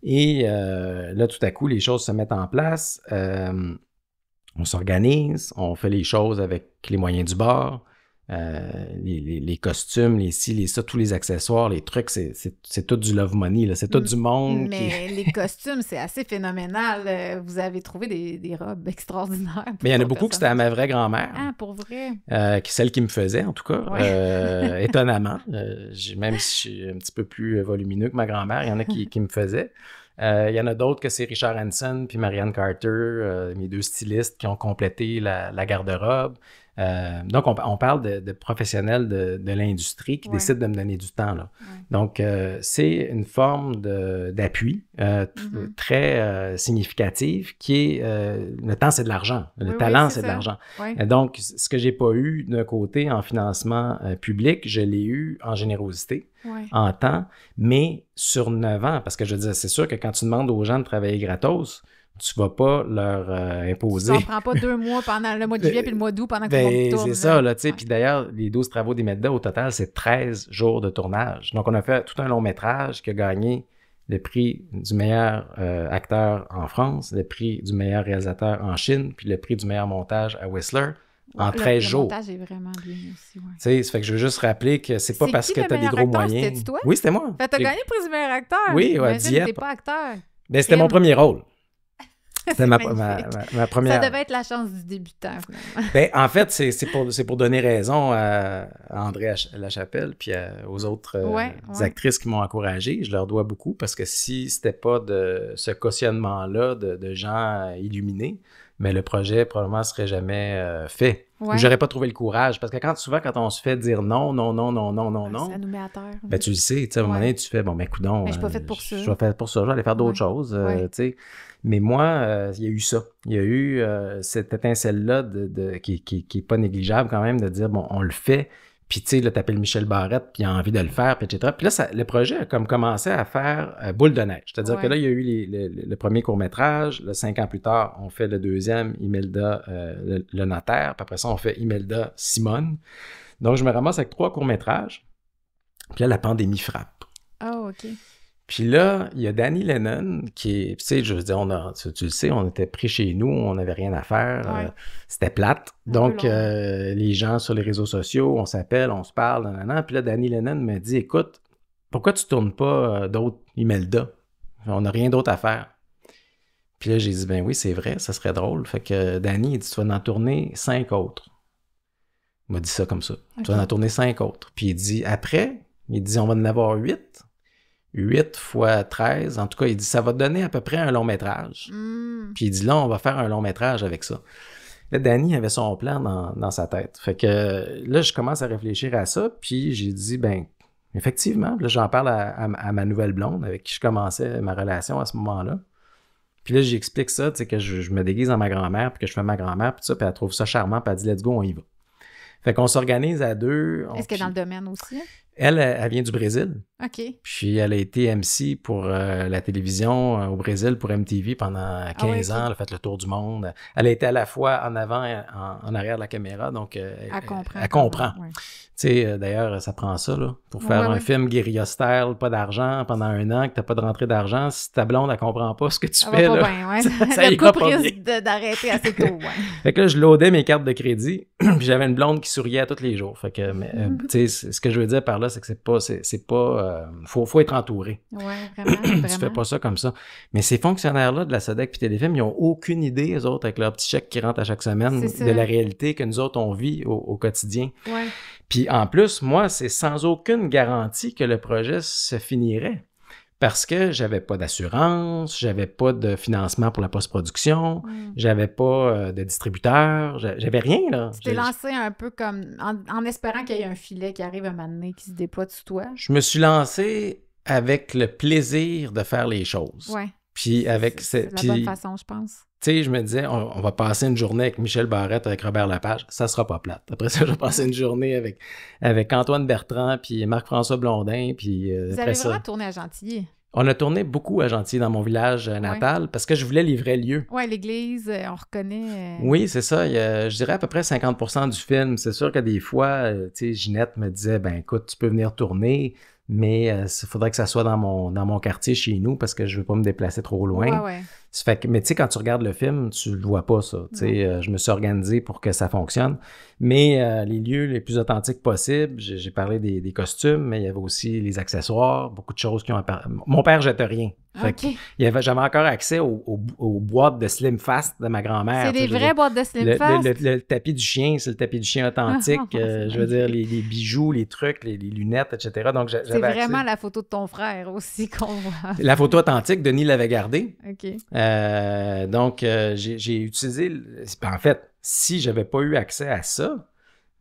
Et là, tout à coup, les choses se mettent en place. On s'organise, on fait les choses avec les moyens du bord, les costumes, les ci, les ça, tous les accessoires, les trucs, c'est tout du love money, là. C'est tout du monde. Mais les costumes, c'est assez phénoménal. Vous avez trouvé des robes extraordinaires. Mais il y en a beaucoup que c'était à ma vraie grand-mère. Ah, pour vrai? Celle qui me faisait, en tout cas, étonnamment. Même si je suis un petit peu plus volumineux que ma grand-mère, il y en a qui me faisaient. Il y en a d'autres que c'est Richard Hanson puis Marianne Carter, mes 2 stylistes qui ont complété la garde-robe. Donc, on parle de professionnels de l'industrie qui décident de me donner du temps. Là. Donc, c'est une forme d'appui très significative qui est... le temps, c'est de l'argent. Le talent, c'est de l'argent. Donc, ce que j'ai pas eu d'un côté en financement public, je l'ai eu en générosité, en temps, mais sur 9 ans. Parce que je veux dire, c'est sûr que quand tu demandes aux gens de travailler gratos, tu vas pas leur imposer. Ça ne prend pas 2 mois pendant le mois de juillet puis le mois d'août pendant que tu tournes. C'est ça, là, tu sais. Puis d'ailleurs, les 12 travaux d'Imelda, au total, c'est 13 jours de tournage. Donc, on a fait tout un long métrage qui a gagné le prix du meilleur acteur en France, le prix du meilleur réalisateur en Chine, puis le prix du meilleur montage à Whistler. En 13 jours. Le montage est vraiment bien aussi, Tu sais, ça fait que je veux juste rappeler que c'est pas parce que tu as des gros moyens. C'était-tu toi? Oui, c'était moi. Fait que t'as gagné le prix du meilleur acteur. Oui, à Dieppe. T'es pas acteur. Ben, c'était mon premier rôle. C'était ma première... Ça devait être la chance du débutant, finalement. Ben, en fait, c'est pour donner raison à André Lachapelle puis aux autres actrices qui m'ont encouragé. Je leur dois beaucoup parce que si c'était pas de ce cautionnement-là de gens illuminés, mais le projet probablement serait jamais fait. Ou j'aurais pas trouvé le courage. Parce que souvent, quand on se fait dire non, ça nous met à terre. Ben, tu le sais, tu sais, à un moment donné, tu fais, bon, ben, coudonc. Mais je suis pas faite pour ça. Je suis faite pour ça, je vais aller faire d'autres choses, tu sais. Mais moi, il y a eu ça. Il y a eu cette étincelle-là qui est pas négligeable quand même, de dire, bon, on le fait. Puis, tu sais, là, t'appelles Michel Barrette, puis il a envie de le faire, puis etc. Puis là, le projet a comme commencé à faire boule de neige. C'est-à-dire que là, il y a eu le premier court-métrage. 5 ans plus tard, on fait le deuxième, Imelda, le notaire. Puis après ça, on fait Imelda Simone. Donc, je me ramasse avec 3 courts-métrages. Puis là, la pandémie frappe. Oh, OK. Puis là, il y a Danny Lennon qui est... Tu sais, je veux dire, tu le sais, on était pris chez nous, on n'avait rien à faire. C'était plate. Donc, les gens sur les réseaux sociaux, on s'appelle, on se parle, nanana. Puis là, Danny Lennon me dit, écoute, pourquoi tu tournes pas d'autres Imelda? On n'a rien d'autre à faire. Puis là, j'ai dit, ben oui, c'est vrai, ça serait drôle. Fait que Danny, il dit, tu vas en tourner 5 autres. Il m'a dit ça comme ça. Okay. Tu vas en tourner 5 autres. Puis il dit, après, on va en avoir 8. 8 fois 13, en tout cas, il dit, ça va te donner à peu près un long métrage. Puis il dit, là, on va faire un long métrage avec ça. Là, Danny avait son plan dans sa tête. Fait que là, je commence à réfléchir à ça, puis j'ai dit, ben, effectivement, là, j'en parle à ma nouvelle blonde, avec qui je commençais ma relation à ce moment-là. Puis là, j'explique ça, tu sais, que je me déguise en ma grand-mère, puis que je fais ma grand-mère, puis ça, puis elle trouve ça charmant, puis elle dit, let's go, on y va. Fait qu'on s'organise à 2. Est-ce qu'elle est dans le domaine aussi? Elle vient du Brésil. OK. Puis elle a été MC pour la télévision au Brésil, pour MTV pendant 15 ans. Elle a fait le tour du monde. Elle a été à la fois en avant et en arrière de la caméra, donc elle comprend. Ouais. Tu sais, d'ailleurs, ça prend ça, là, pour faire un film guérilla style, pas d'argent, pendant 1 an, que t'as pas de rentrée d'argent. Si ta blonde, elle comprend pas ce que tu fais, là, ça ira pas bien. D'arrêter assez tôt, Fait que là, je loadais mes cartes de crédit, puis j'avais une blonde qui souriait tous les jours. Fait que, tu sais, ce que je veux dire par là, fonctionnaires-là, c'est que c'est pas faut être entouré. Oui, vraiment. Tu fais pas ça comme ça. Mais ces fonctionnaires-là de la SODEC puis Téléfilm, ils n'ont aucune idée, eux autres, avec leur petit chèque qui rentre à chaque semaine, de la réalité que nous autres, on vit au quotidien. Ouais. Puis en plus, moi, c'est sans aucune garantie que le projet se finirait. Parce que j'avais pas d'assurance, j'avais pas de financement pour la post-production, j'avais pas de distributeur, j'avais rien, là. Tu t'es lancé un peu comme en espérant qu'il y ait un filet qui arrive un moment donné, qui se déploie sous toi. Je me suis lancé avec le plaisir de faire les choses. Ouais. Puis avec... C'est la bonne façon, je pense. Tu sais, je me disais, on va passer une journée avec Michel Barrette, avec Robert Lepage, ça sera pas plate. Après ça, je vais passer une journée avec Antoine Bertrand, puis Marc-François Blondin, puis Vous avez vraiment tourné à Gentilly? On a tourné beaucoup à Gentilly, dans mon village natal, parce que je voulais les vrais lieux. Oui, l'église, on reconnaît... Oui, c'est ça. Je dirais à peu près 50% du film. C'est sûr que des fois, tu sais, Ginette me disait, ben écoute, tu peux venir tourner, mais il faudrait que ça soit dans mon quartier chez nous, parce que je veux pas me déplacer trop loin. Ouais. Ça fait que, mais tu sais, quand tu regardes le film, tu le vois pas, ça. Tu sais, je me suis organisé pour que ça fonctionne. Mais les lieux les plus authentiques possibles, j'ai parlé des costumes, mais il y avait aussi les accessoires, beaucoup de choses qui ont apparu. Mon père jette rien. Fait que j'avais encore accès aux boîtes de Slim Fast de ma grand-mère. C'est des vraies boîtes de Slim Fast? Le tapis du chien, c'est le tapis du chien authentique. Je veux dire, les bijoux, les trucs, les lunettes, etc. Donc, j'avais c'est vraiment la photo de ton frère aussi qu'on voit. La photo authentique, Denis l'avait gardée. OK. Donc, j'ai utilisé... En fait, si j'avais pas eu accès à ça,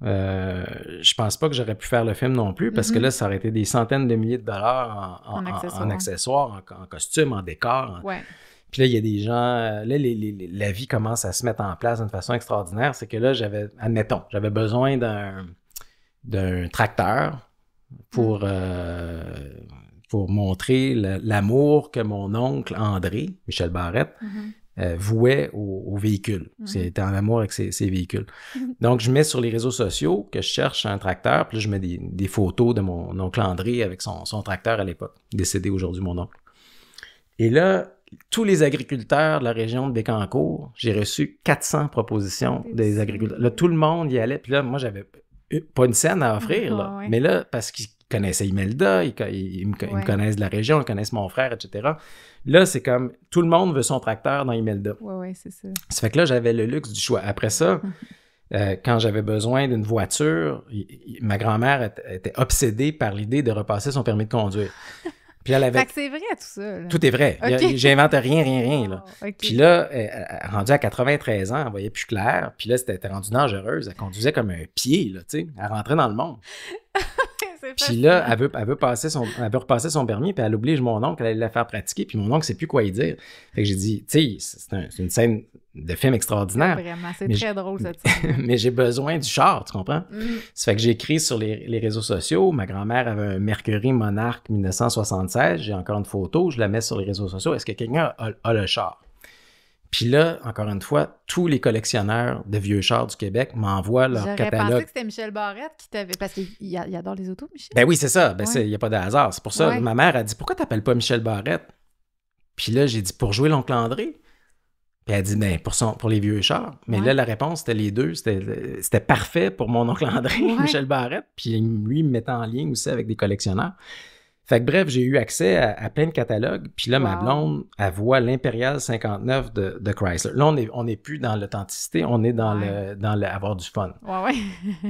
je pense pas que j'aurais pu faire le film non plus, parce que là, ça aurait été des centaines de milliers de dollars en accessoires, en costumes, en décors. Ouais. Puis là, il y a des gens... Là, la vie commence à se mettre en place d'une façon extraordinaire. C'est que là, j'avais besoin d'un tracteur pour montrer l'amour que mon oncle André, Michel Barrette, vouait au véhicule. Il était en amour avec ses véhicules. Donc, je mets sur les réseaux sociaux que je cherche un tracteur, puis là, je mets des photos de mon oncle André avec son tracteur à l'époque, décédé aujourd'hui, mon oncle. Et là, tous les agriculteurs de la région de Bécancour, j'ai reçu 400 propositions des agriculteurs. Là, tout le monde y allait, puis là, moi, j'avais pas une scène à offrir, là, mais là, parce qu'ils connaissaient Imelda, ils me connaissent de la région, ils connaissent mon frère, etc. Là, c'est comme, tout le monde veut son tracteur dans Imelda. Oui, c'est ça. Ça fait que là, j'avais le luxe du choix. Après ça, quand j'avais besoin d'une voiture, ma grand-mère était obsédée par l'idée de repasser son permis de conduire. Puis elle avait... Fait que c'est vrai, tout ça. Là. Tout est vrai. Okay. J'invente rien. Là. Okay. Puis là, rendue à 93 ans, elle voyait plus clair. Puis là, c'était rendu dangereuse. Elle conduisait comme un pied, là, tu sais. Elle rentrait dans le monde. Puis là, elle veut repasser son permis, puis elle oblige mon oncle à aller la faire pratiquer, puis mon oncle ne sait plus quoi y dire. Fait que j'ai dit, tu sais, c'est une scène de film extraordinaire. Vraiment, c'est très drôle, cette scène. Mais j'ai besoin du char, tu comprends? Ça fait que j'ai écrit sur les réseaux sociaux. Ma grand-mère avait un Mercury Monarch 1976. J'ai encore une photo, je la mets sur les réseaux sociaux. Est-ce que quelqu'un a le char? Puis là, encore une fois, tous les collectionneurs de vieux chars du Québec m'envoient leur catalogue. J'aurais pensé que c'était Michel Barrette qui t'avait... Parce qu'il adore les autos, Michel. Ben oui, c'est ça. Ben il n'y a pas de hasard. C'est pour ça que ma mère a dit « Pourquoi tu n'appelles pas Michel Barrette? » Puis là, j'ai dit « Pour jouer l'oncle André. » Puis elle a dit « Ben, pour les vieux chars. » Mais là, la réponse, c'était les deux. C'était parfait pour mon oncle André, Michel Barrette. Puis lui, il me mettait en lien aussi avec des collectionneurs. Fait que bref, j'ai eu accès à plein de catalogues. Puis là, ma blonde, elle voit l'Impérial 59 de Chrysler. Là, on n'est plus dans l'authenticité, on est dans le avoir du fun. Ouais.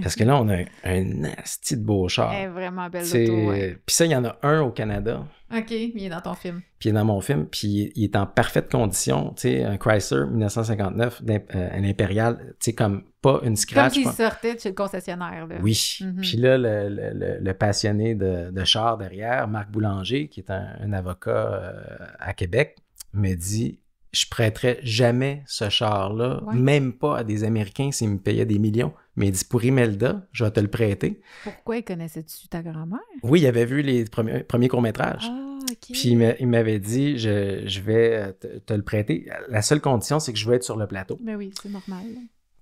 Parce que là, on a un asti de beau char. Elle est vraiment belle l'auto, Puis ça, il y en a un au Canada. OK, il est dans ton film. Puis il est dans mon film, puis il est en parfaite condition. Tu sais, un Chrysler 1959, un Impérial, tu sais, comme pas une scratch. Comme s'il sortait de chez le concessionnaire. Là. Oui. Puis là, le passionné de char derrière, Marc Boulanger, qui est un avocat à Québec, me dit « Je prêterais jamais ce char-là, même pas à des Américains s'ils me payaient des millions. » Mais il dit « Pour Imelda, je vais te le prêter. » Pourquoi il connaissait-tu ta grand-mère? Oui, il avait vu les premiers courts-métrages. Ah, OK. Puis il m'avait dit, je vais te le prêter. La seule condition, c'est que je veux être sur le plateau. Ben oui, c'est normal.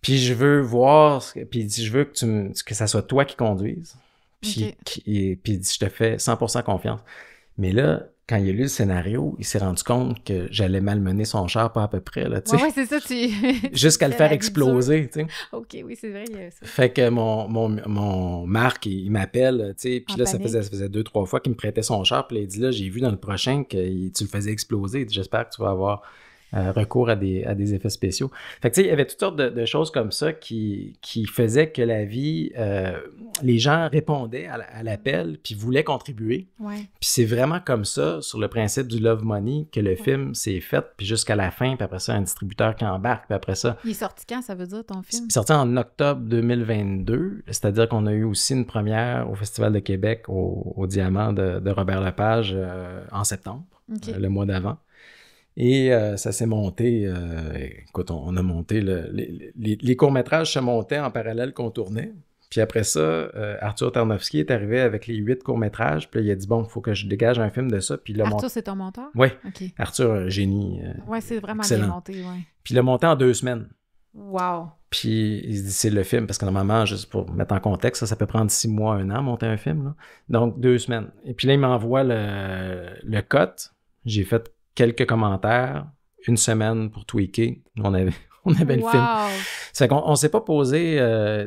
Puis je veux voir, puis il dit, je veux que ça soit toi qui conduise. Puis il dit, je te fais 100% confiance. Mais là, quand il a lu le scénario, il s'est rendu compte que j'allais malmener son char pas à peu près, là, tu sais. Ouais, c'est ça, Jusqu'à le faire exploser, tu sais. OK, oui, c'est vrai, il y a ça. Fait que mon Marc, il m'appelle, tu sais, puis là, ça faisait 2-3 fois qu'il me prêtait son char, puis là, il dit, là, j'ai vu dans le prochain que tu le faisais exploser, j'espère que tu vas avoir recours à des effets spéciaux. Fait que, tu sais, il y avait toutes sortes de choses comme ça qui faisaient que la vie, les gens répondaient à l'appel puis voulaient contribuer. Ouais. Puis c'est vraiment comme ça, sur le principe du Love Money, que le film s'est fait, puis jusqu'à la fin, puis après ça, un distributeur qui embarque, puis après ça... Il est sorti quand, ça veut dire, ton film? Il est sorti en octobre 2022, c'est-à-dire qu'on a eu aussi une première au Festival de Québec, au Diamant de Robert Lepage, en septembre, le mois d'avant. Et ça s'est monté, écoute, on a monté, les courts-métrages se montaient en parallèle qu'on tournait. Puis après ça, Arthur Tarnowski est arrivé avec les 8 courts-métrages, puis là, il a dit, bon, il faut que je dégage un film de ça. Puis Arthur, c'est ton monteur? Oui, okay. Arthur, génie. Oui, c'est vraiment excellent. bien monté, ouais. Puis il l'a monté en 2 semaines. Wow! Puis il se dit, c'est le film, parce que normalement, juste pour mettre en contexte, ça peut prendre 6 mois, 1 an, monter un film, là. Donc 2 semaines. Et puis là, il m'envoie le cut. J'ai fait quelques commentaires, 1 semaine pour tweaker. On avait le film. C'est qu'on s'est pas posé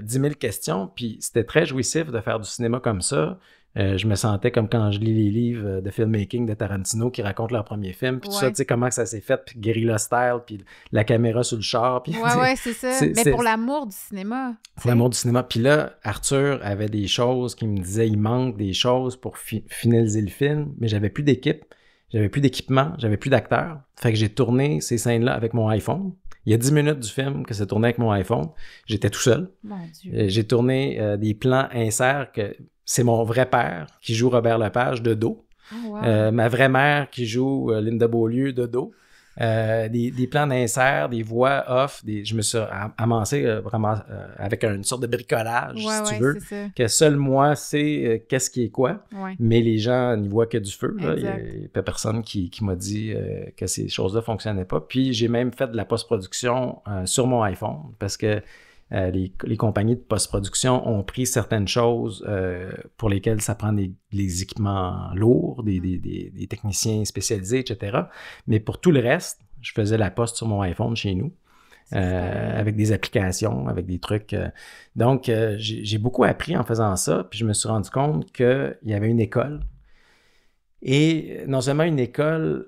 10 000 questions, puis c'était très jouissif de faire du cinéma comme ça. Je me sentais comme quand je lis les livres de filmmaking de Tarantino qui racontent leur premier film, puis tout ça, tu sais, comment ça s'est fait, puis guérilla style, puis la caméra sur le char. Puis, ouais, c'est ça. Mais pour l'amour du cinéma. Pour l'amour du cinéma. Puis là, Arthur avait des choses qui me disaient, il manque des choses pour finaliser le film, mais j'avais plus d'équipe. J'avais plus d'équipement, j'avais plus d'acteurs. Fait que j'ai tourné ces scènes-là avec mon iPhone. Il y a 10 minutes du film que c'est tourné avec mon iPhone. J'étais tout seul. Mon Dieu. J'ai tourné des plans inserts que c'est mon vrai père qui joue Robert Lepage de dos. Oh, wow. Ma vraie mère qui joue Linda Beaulieu de dos. Des plans d'insert, des voix off, je me suis amassé vraiment avec une sorte de bricolage, si tu veux, que seul moi sais qu'est-ce qui est quoi, mais les gens n'y voient que du feu. Là. Il n'y a personne qui m'a dit que ces choses-là ne fonctionnaient pas. Puis j'ai même fait de la post-production sur mon iPhone parce que les compagnies de post-production ont pris certaines choses pour lesquelles ça prend des équipements lourds, des techniciens spécialisés, etc. Mais pour tout le reste, je faisais la post sur mon iPhone chez nous, avec des applications, avec des trucs. Donc, j'ai beaucoup appris en faisant ça, puis je me suis rendu compte qu'il y avait une école. Et non seulement une école,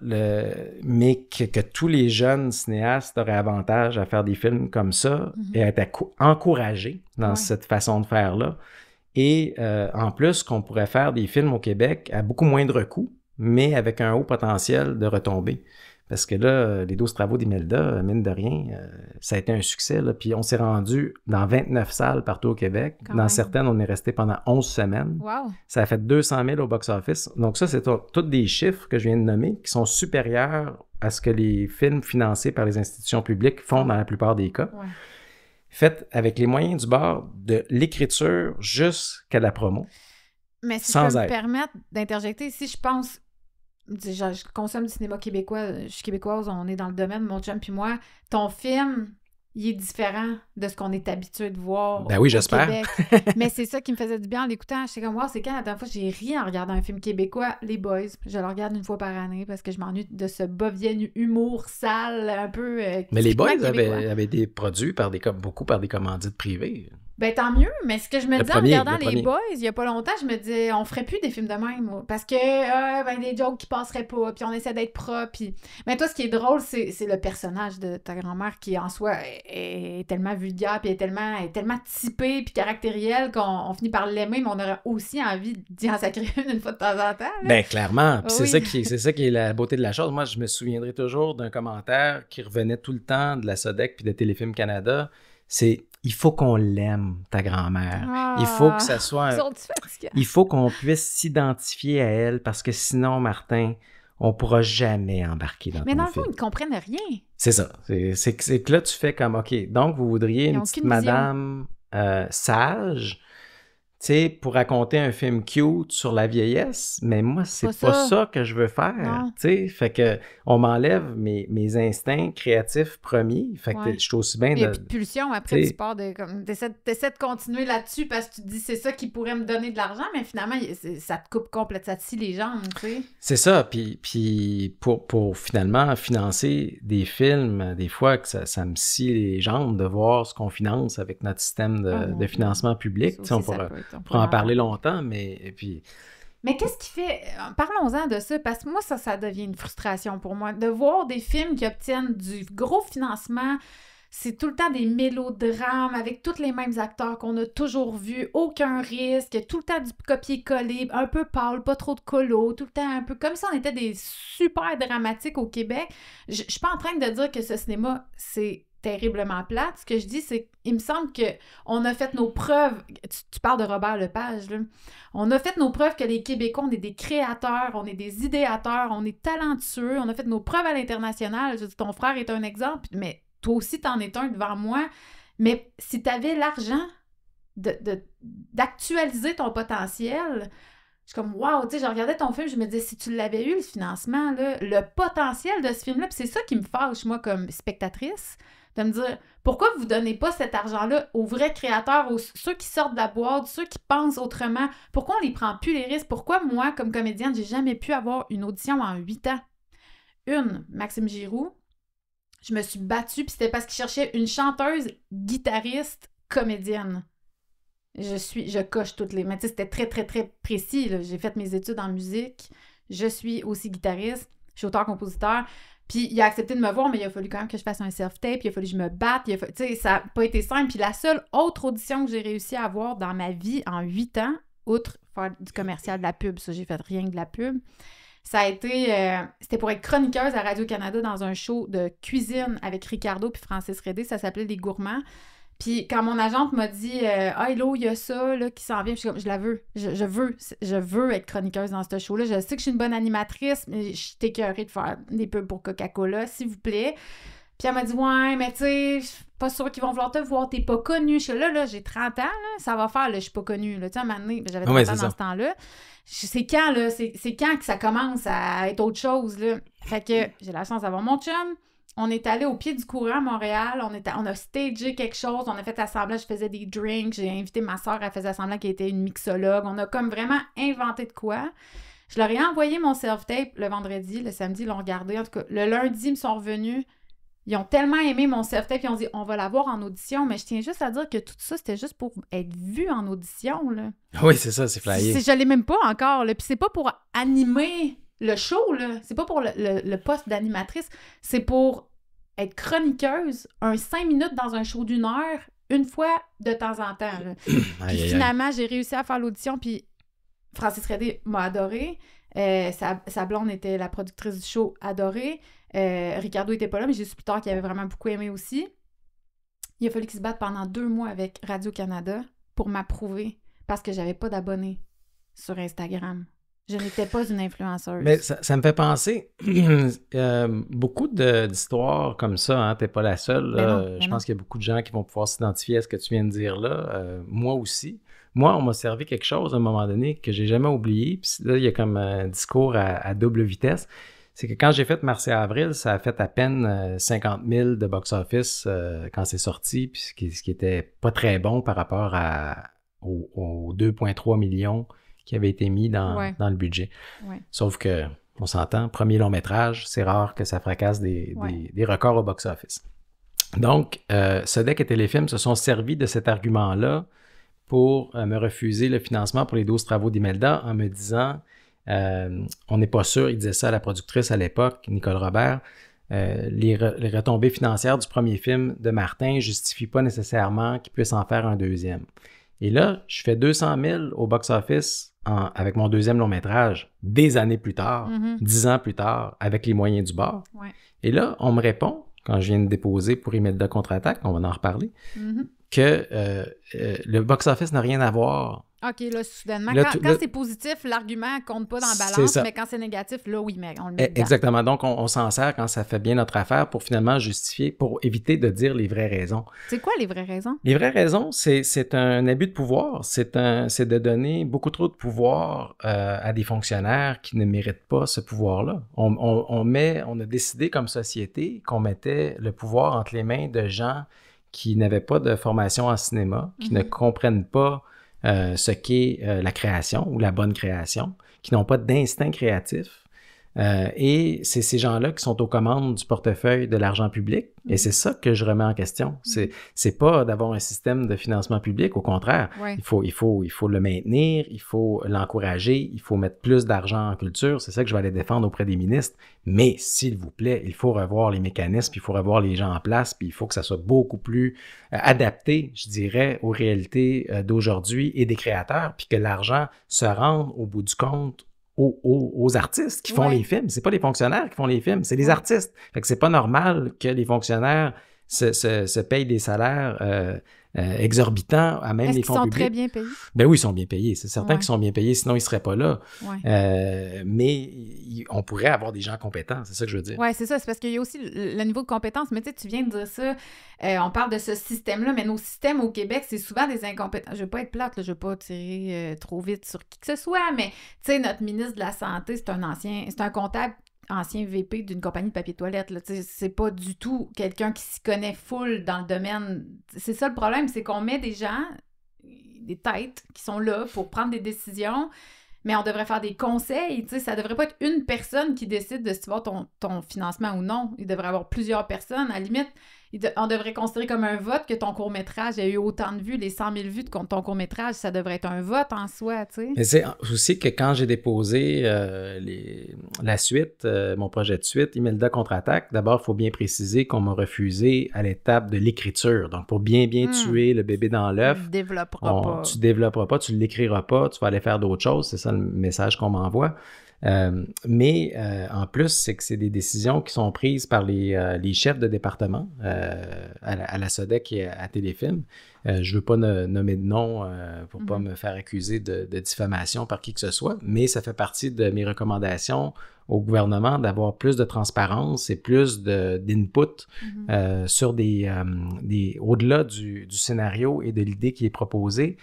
mais que tous les jeunes cinéastes auraient avantage à faire des films comme ça et à être encouragés dans cette façon de faire-là. Et en plus, qu'on pourrait faire des films au Québec à beaucoup moindre coût, mais avec un haut potentiel de retombées. Parce que là, les 12 travaux d'Imelda, mine de rien, ça a été un succès. Là. Puis on s'est rendu dans 29 salles partout au Québec. Dans certaines, on est resté pendant 11 semaines. Wow. Ça a fait 200 000 au box-office. Donc ça, c'est tous des chiffres que je viens de nommer qui sont supérieurs à ce que les films financés par les institutions publiques font dans la plupart des cas. Ouais. Fait avec les moyens du bord, de l'écriture jusqu'à la promo. Mais si je peux me permettre d'interjecter, si je pense... Je consomme du cinéma québécois, je suis québécoise, on est dans le domaine, mon chum puis moi. Ton film, il est différent de ce qu'on est habitué de voir ben oui, au j'espère. Québec. Mais c'est ça qui me faisait du bien en l'écoutant. J'étais comme, wow, c'est quand la dernière fois j'ai ri en regardant un film québécois, Les Boys. Je le regarde 1 fois par année parce que je m'ennuie de ce bovien humour sale, un peu... mais Les Boys avaient été produits beaucoup par des commandites privées. Ben tant mieux, mais ce que je me disais en regardant Les Boys, il y a pas longtemps, je me disais, on ferait plus des films de même, moi, parce que des jokes qui passeraient pas, puis on essaie d'être propre, puis... Mais toi, ce qui est drôle, c'est le personnage de ta grand-mère qui, en soi, est tellement vulgaire, puis est tellement typé, puis caractériel qu'on finit par l'aimer, mais on aurait aussi envie d'y en sacrer une fois de temps en temps. Là. Ben clairement, puis c'est ça qui est la beauté de la chose. Moi, je me souviendrai toujours d'un commentaire qui revenait tout le temps de la Sodec puis de Téléfilm Canada, c'est... Il faut qu'on l'aime, ta grand-mère. Ah, il faut que ça soit... Il faut qu'on puisse s'identifier à elle parce que sinon, Martin, on ne pourra jamais embarquer dans ton film. Mais dans le fond, ils ne comprennent rien. C'est ça. C'est que là, tu fais comme, OK, donc vous voudriez une petite madame sage, tu sais, pour raconter un film cute sur la vieillesse, mais moi, c'est pas ça que je veux faire, tu sais. Fait que on m'enlève mes instincts créatifs premiers. Fait que je suis aussi bien de... Il n'y a plus de pulsion. Après, tu pars de... T'essaies de continuer là-dessus parce que tu te dis c'est ça qui pourrait me donner de l'argent, mais finalement, ça te coupe complètement, ça te scie les jambes, tu sais. C'est ça. Puis pour finalement financer des films, des fois, que ça me scie les jambes de voir ce qu'on finance avec notre système de financement public. On pourra en parler longtemps, mais puis... Mais qu'est-ce qui fait... Parlons-en de ça, parce que moi, ça devient une frustration pour moi. De voir des films qui obtiennent du gros financement, c'est tout le temps des mélodrames avec tous les mêmes acteurs qu'on a toujours vus, aucun risque, tout le temps du copier-coller, un peu pâle, pas trop de colo, tout le temps un peu comme si on était des super dramatiques au Québec. Je suis pas en train de dire que ce cinéma, c'est terriblement plate. Ce que je dis, c'est qu'il me semble qu'on a fait nos preuves. Tu parles de Robert Lepage, là. On a fait nos preuves que les Québécois, on est des créateurs, on est des idéateurs, on est talentueux, on a fait nos preuves à l'international. Je dis, ton frère est un exemple, mais toi aussi, t'en es un devant moi. Mais si tu avais l'argent d'actualiser ton potentiel, je suis comme, wow, tu sais, je regardais ton film, je me disais, si tu l'avais eu, le financement, là, le potentiel de ce film-là, puis c'est ça qui me fâche, moi, comme spectatrice, de me dire, pourquoi vous ne donnez pas cet argent-là aux vrais créateurs, ceux qui sortent de la boîte, ceux qui pensent autrement? Pourquoi on ne les prend plus les risques? Pourquoi moi, comme comédienne, j'ai jamais pu avoir une audition en 8 ans? Maxime Giroux, je me suis battue, puis c'était parce qu'il cherchait une chanteuse, guitariste, comédienne. Je coche toutes les... Mais tu sais, c'était très, très, très précis, là. J'ai fait mes études en musique. Je suis aussi guitariste. Je suis auteur-compositeur. Puis il a accepté de me voir, mais il a fallu quand même que je fasse un self-tape. Il a fallu que je me batte. Tu sais, ça n'a pas été simple. Puis la seule autre audition que j'ai réussi à avoir dans ma vie en 8 ans, outre faire du commercial, de la pub, ça, j'ai fait rien que de la pub, ça a été... c'était pour être chroniqueuse à Radio-Canada dans un show de cuisine avec Ricardo puis Francis Redé. Ça s'appelait Les Gourmands. Puis quand mon agente m'a dit « Ah, hello, il y a ça là, qui s'en vient », je suis comme « Je la veux. Je veux être chroniqueuse dans ce show-là. Je sais que je suis une bonne animatrice, mais je suis écœurée de faire des pubs pour Coca-Cola, s'il vous plaît. » Puis elle m'a dit « Ouais, mais tu sais, je suis pas sûre qu'ils vont vouloir te voir. T'es pas connue. » Je suis là, j'ai 30 ans, là, ça va faire, là, je suis pas connue. Tu sais, à un moment donné, j'avais 30 ans dans ce temps-là. C'est quand, là? C'est quand que ça commence à être autre chose, là? Fait que j'ai la chance d'avoir mon chum. On est allé au pied du courant à Montréal, on a stagé quelque chose, on a fait assemblage, je faisais des drinks, j'ai invité ma soeur, elle faisait semblant qu'elle était une mixologue, on a comme vraiment inventé de quoi. Je leur ai envoyé mon self-tape le vendredi, le samedi, ils l'ont regardé, en tout cas, le lundi, ils me sont revenus, ils ont tellement aimé mon self-tape, ils ont dit, on va l'avoir en audition, mais je tiens juste à dire que tout ça, c'était juste pour être vu en audition, là. Oui, c'est ça, c'est flyé. Je l'ai même pas encore, là, puis c'est pas pour animer le show, là, c'est pas pour le poste d'animatrice, c'est pour être chroniqueuse, 5 minutes dans un show d'1 heure, une fois de temps en temps. Là. Puis finalement, j'ai réussi à faire l'audition, puis Francis Redé m'a adorée. Sa blonde était la productrice du show, adorée. Ricardo était pas là, mais j'ai su plus tard qu'il avait vraiment beaucoup aimé aussi. Il a fallu qu'il se batte pendant 2 mois avec Radio-Canada pour m'approuver, parce que j'avais pas d'abonnés sur Instagram. Je n'étais pas une influenceuse. Mais ça me fait penser, beaucoup d'histoires comme ça, hein, t'es pas la seule. Je pense qu'il y a beaucoup de gens qui vont pouvoir s'identifier à ce que tu viens de dire là. Moi aussi. Moi, on m'a servi quelque chose à un moment donné que j'ai jamais oublié. Puis là, il y a comme un discours à double vitesse. C'est que quand j'ai fait Mars et Avril, ça a fait à peine 50 000 de box-office quand c'est sorti, puis ce qui était pas très bon par rapport aux 2,3 millions qui avait été mis dans le budget. Ouais. Sauf que, on s'entend, premier long métrage, c'est rare que ça fracasse des records au box-office. Donc, Sodec et Téléfilm se sont servis de cet argument-là pour me refuser le financement pour les 12 travaux d'Imelda en me disant, on n'est pas sûr, il disait ça à la productrice à l'époque, Nicole Robert, les retombées financières du premier film de Martin ne justifient pas nécessairement qu'il puisse en faire un deuxième. Et là, je fais 200 000 au box-office avec mon deuxième long-métrage des années plus tard, 10 ans plus tard, avec les moyens du bord. Ouais. Et là, on me répond, quand je viens de déposer pour Imelda Contre-Attaque, on va en reparler, que le box-office n'a rien à voir OK, là, soudainement. Quand c'est positif, l'argument compte pas dans la balance, mais quand c'est négatif, là, oui, mais on le met dedans. Exactement. Donc, on s'en sert quand ça fait bien notre affaire pour finalement justifier, pour éviter de dire les vraies raisons. C'est quoi les vraies raisons? Les vraies raisons, c'est un abus de pouvoir. C'est de donner beaucoup trop de pouvoir à des fonctionnaires qui ne méritent pas ce pouvoir-là. On a décidé comme société qu'on mettait le pouvoir entre les mains de gens qui n'avaient pas de formation en cinéma, qui ne comprennent pas ce qu'est la création ou la bonne création, qui n'ont pas d'instinct créatif. Et c'est ces gens-là qui sont aux commandes du portefeuille de l'argent public. Et c'est ça que je remets en question. C'est pas d'avoir un système de financement public. Au contraire, il faut le maintenir, il faut l'encourager, il faut mettre plus d'argent en culture. C'est ça que je vais aller défendre auprès des ministres. Mais s'il vous plaît, il faut revoir les mécanismes, puis il faut revoir les gens en place, puis il faut que ça soit beaucoup plus adapté, je dirais, aux réalités d'aujourd'hui et des créateurs, puis que l'argent se rende au bout du compte aux artistes qui font les films. C'est pas les fonctionnaires qui font les films, c'est les artistes. Fait que c'est pas normal que les fonctionnaires se payent des salaires exorbitants à même les fonds publics. Est-ce qu'ils sont très bien payés? Ben oui, ils sont bien payés. C'est certain qu'ils sont bien payés, sinon ils seraient pas là. Mais on pourrait avoir des gens compétents, c'est ça que je veux dire. Oui, c'est ça. C'est parce qu'il y a aussi le niveau de compétence. Mais tu sais, tu viens de dire ça. On parle de ce système-là, mais nos systèmes au Québec, c'est souvent des incompétents. Je veux pas être plate, là, je veux pas tirer trop vite sur qui que ce soit, mais tu sais, notre ministre de la Santé, c'est un comptable ancien VP d'une compagnie de papier toilette. Là. C'est pas du tout quelqu'un qui s'y connaît full dans le domaine. C'est ça le problème, c'est qu'on met des gens, des têtes qui sont là pour prendre des décisions, mais on devrait faire des conseils. Ça devrait pas être une personne qui décide de si tu vas ton financement ou non. Il devrait y avoir plusieurs personnes. À la limite, on devrait considérer comme un vote que ton court-métrage a eu autant de vues, les 100 000 vues de ton court-métrage, ça devrait être un vote en soi, tu sais. Mais c'est aussi que quand j'ai déposé la suite, mon projet de suite, Imelda contre-attaque, d'abord, il faut bien préciser qu'on m'a refusé à l'étape de l'écriture. Donc, pour bien tuer le bébé dans l'œuf, tu développeras pas, tu l'écriras pas, tu vas aller faire d'autres choses. C'est ça le message qu'on m'envoie. Mais en plus, c'est que c'est des décisions qui sont prises par les chefs de département à la SODEC et à Téléfilm. Je ne veux pas nommer de nom pour ne pas me faire accuser de diffamation par qui que ce soit, mais ça fait partie de mes recommandations au gouvernement d'avoir plus de transparence et plus d'input sur au-delà du scénario et de l'idée qui est proposée.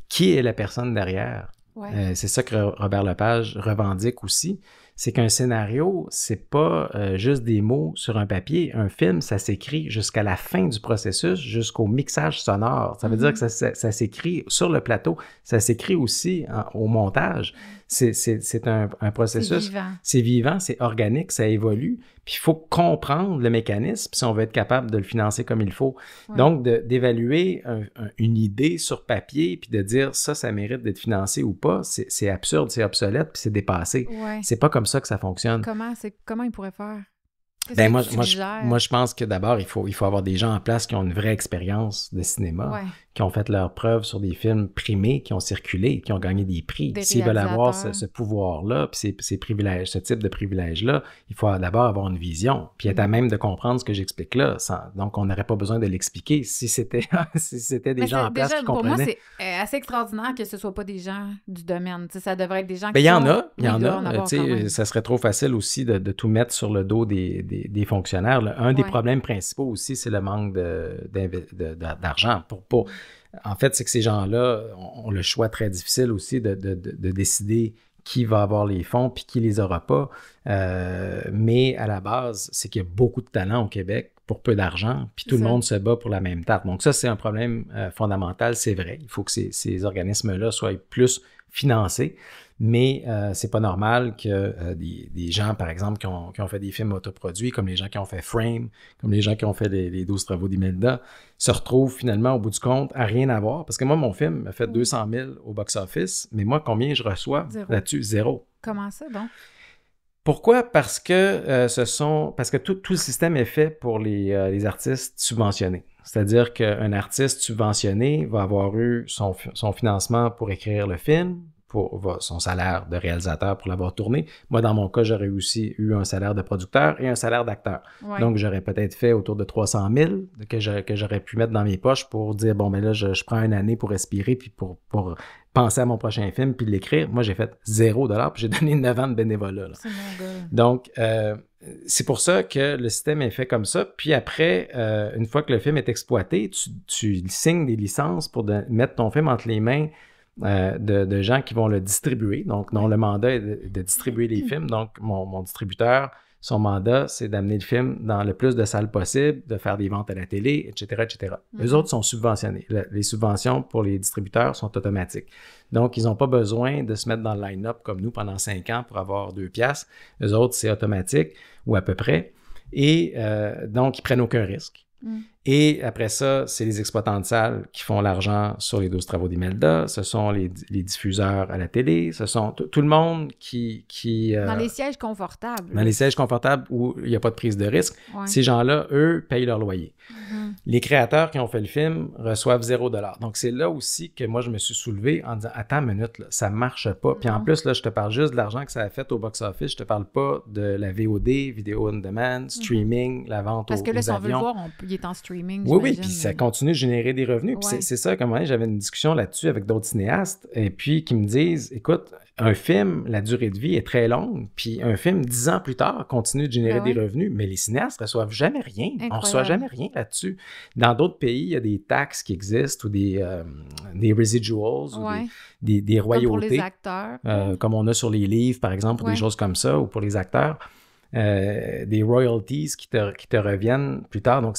Qui est la personne derrière? Ouais. C'est ça que Robert Lepage revendique aussi, c'est qu'un scénario, c'est pas juste des mots sur un papier. Un film, ça s'écrit jusqu'à la fin du processus, jusqu'au mixage sonore. Ça veut dire que ça s'écrit sur le plateau, ça s'écrit aussi au montage. C'est un processus. C'est vivant, c'est organique, ça évolue. Puis il faut comprendre le mécanisme si on veut être capable de le financer comme il faut. Ouais. Donc, d'évaluer une idée sur papier puis de dire ça mérite d'être financé ou pas, c'est absurde, c'est obsolète puis c'est dépassé. Ouais. C'est pas comme ça que ça fonctionne. Comment ils pourraient faire? Ben moi, je pense que d'abord, il faut avoir des gens en place qui ont une vraie expérience de cinéma, qui ont fait leurs preuves sur des films primés, qui ont circulé, qui ont gagné des prix. S'ils veulent avoir ce pouvoir-là, puis ces privilèges, ce type de privilèges-là, il faut d'abord avoir une vision, puis être à même de comprendre ce que j'explique là. Donc, on n'aurait pas besoin de l'expliquer si c'était des gens en place qui comprenaient. Pour moi, c'est assez extraordinaire que ce ne soit pas des gens du domaine. T'sais, ça devrait être des gens qui il y en a. Ça serait trop facile aussi de tout mettre sur le dos des fonctionnaires. Là. Un des problèmes principaux aussi, c'est le manque d'argent. En fait, c'est que ces gens-là ont le choix très difficile aussi de décider qui va avoir les fonds puis qui les aura pas. Mais à la base, c'est qu'il y a beaucoup de talent au Québec pour peu d'argent, puis tout le monde se bat pour la même tarte. Donc ça, c'est un problème fondamental, c'est vrai. Il faut que ces organismes-là soient plus financés. Mais c'est pas normal que des gens, par exemple, qui ont fait des films autoproduits, comme les gens qui ont fait Frame, comme les gens qui ont fait les 12 travaux d'Imelda, se retrouvent finalement, au bout du compte, à rien avoir. Parce que moi, mon film a fait 200 000 au box-office, mais moi, combien je reçois là-dessus? Zéro. Comment ça, donc? Pourquoi? Parce que tout le système est fait pour les artistes subventionnés. C'est-à-dire qu'un artiste subventionné va avoir eu son financement pour écrire le film, pour son salaire de réalisateur pour l'avoir tourné. Moi, dans mon cas, j'aurais aussi eu un salaire de producteur et un salaire d'acteur. Ouais. Donc, j'aurais peut-être fait autour de 300 000 que j'aurais pu mettre dans mes poches pour dire, bon, mais là, je prends une année pour respirer puis pour penser à mon prochain film puis l'écrire. Moi, j'ai fait $0 puis j'ai donné 9 ans de bénévolat. Là. C'est mon gars. Donc, c'est pour ça que le système est fait comme ça. Puis après, une fois que le film est exploité, tu signes des licences pour mettre ton film entre les mains de gens qui vont le distribuer. Donc, dont le mandat est de distribuer les films. Donc, mon distributeur, son mandat, c'est d'amener le film dans le plus de salles possible, de faire des ventes à la télé, etc., etc. Eux autres sont subventionnés. Les subventions pour les distributeurs sont automatiques. Donc, ils n'ont pas besoin de se mettre dans le line-up comme nous pendant 5 ans pour avoir 2 piastres. Eux autres, c'est automatique ou à peu près. Et donc, ils prennent aucun risque. Et après ça, c'est les exploitants de salles qui font l'argent sur les 12 travaux d'Imelda. Ce sont les diffuseurs à la télé. Ce sont tout le monde qui dans les sièges confortables. Dans les sièges confortables où il n'y a pas de prise de risque. Ouais. Ces gens-là, eux, payent leur loyer. Les créateurs qui ont fait le film reçoivent $0. Donc, c'est là aussi que moi, je me suis soulevé en disant « Attends une minute, là, ça ne marche pas. » Puis en plus, là, je te parle juste de l'argent que ça a fait au box-office. Je te parle pas de la VOD, vidéo on demand, streaming, la vente Parce que là, si on veut le voir, il est en streaming. Oui, puis ça continue de générer des revenus. Puis c'est ça, comme j'avais une discussion là-dessus avec d'autres cinéastes, et puis qui me disent, écoute, un film, la durée de vie est très longue, puis un film, 10 ans plus tard, continue de générer des revenus, mais les cinéastes ne reçoivent jamais rien. Incroyable. On ne reçoit jamais rien là-dessus. Dans d'autres pays, il y a des taxes qui existent, ou des residuals, ou des royautés. Comme pour les acteurs. Comme on a sur les livres, par exemple, ou des choses comme ça, ou pour les acteurs. Des royalties qui te reviennent plus tard. Donc,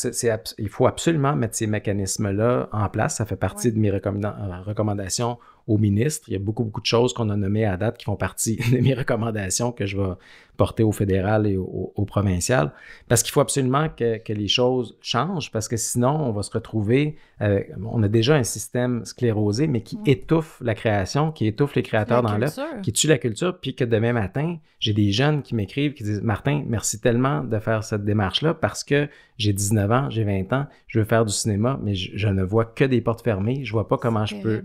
il faut absolument mettre ces mécanismes-là en place. Ça fait partie de mes recommandations au ministre. Il y a beaucoup de choses qu'on a nommées à date qui font partie de mes recommandations que je vais porter au fédéral et au provincial. Parce qu'il faut absolument que les choses changent, parce que sinon, on va se retrouver... on a déjà un système sclérosé, mais qui étouffe la création, qui étouffe les créateurs dans l'œuf, qui tue la culture, puis que demain matin, j'ai des jeunes qui m'écrivent, qui disent « Martin, merci tellement de faire cette démarche-là, parce que j'ai 19 ans, j'ai 20 ans, je veux faire du cinéma, mais je ne vois que des portes fermées, je vois pas comment je peux... »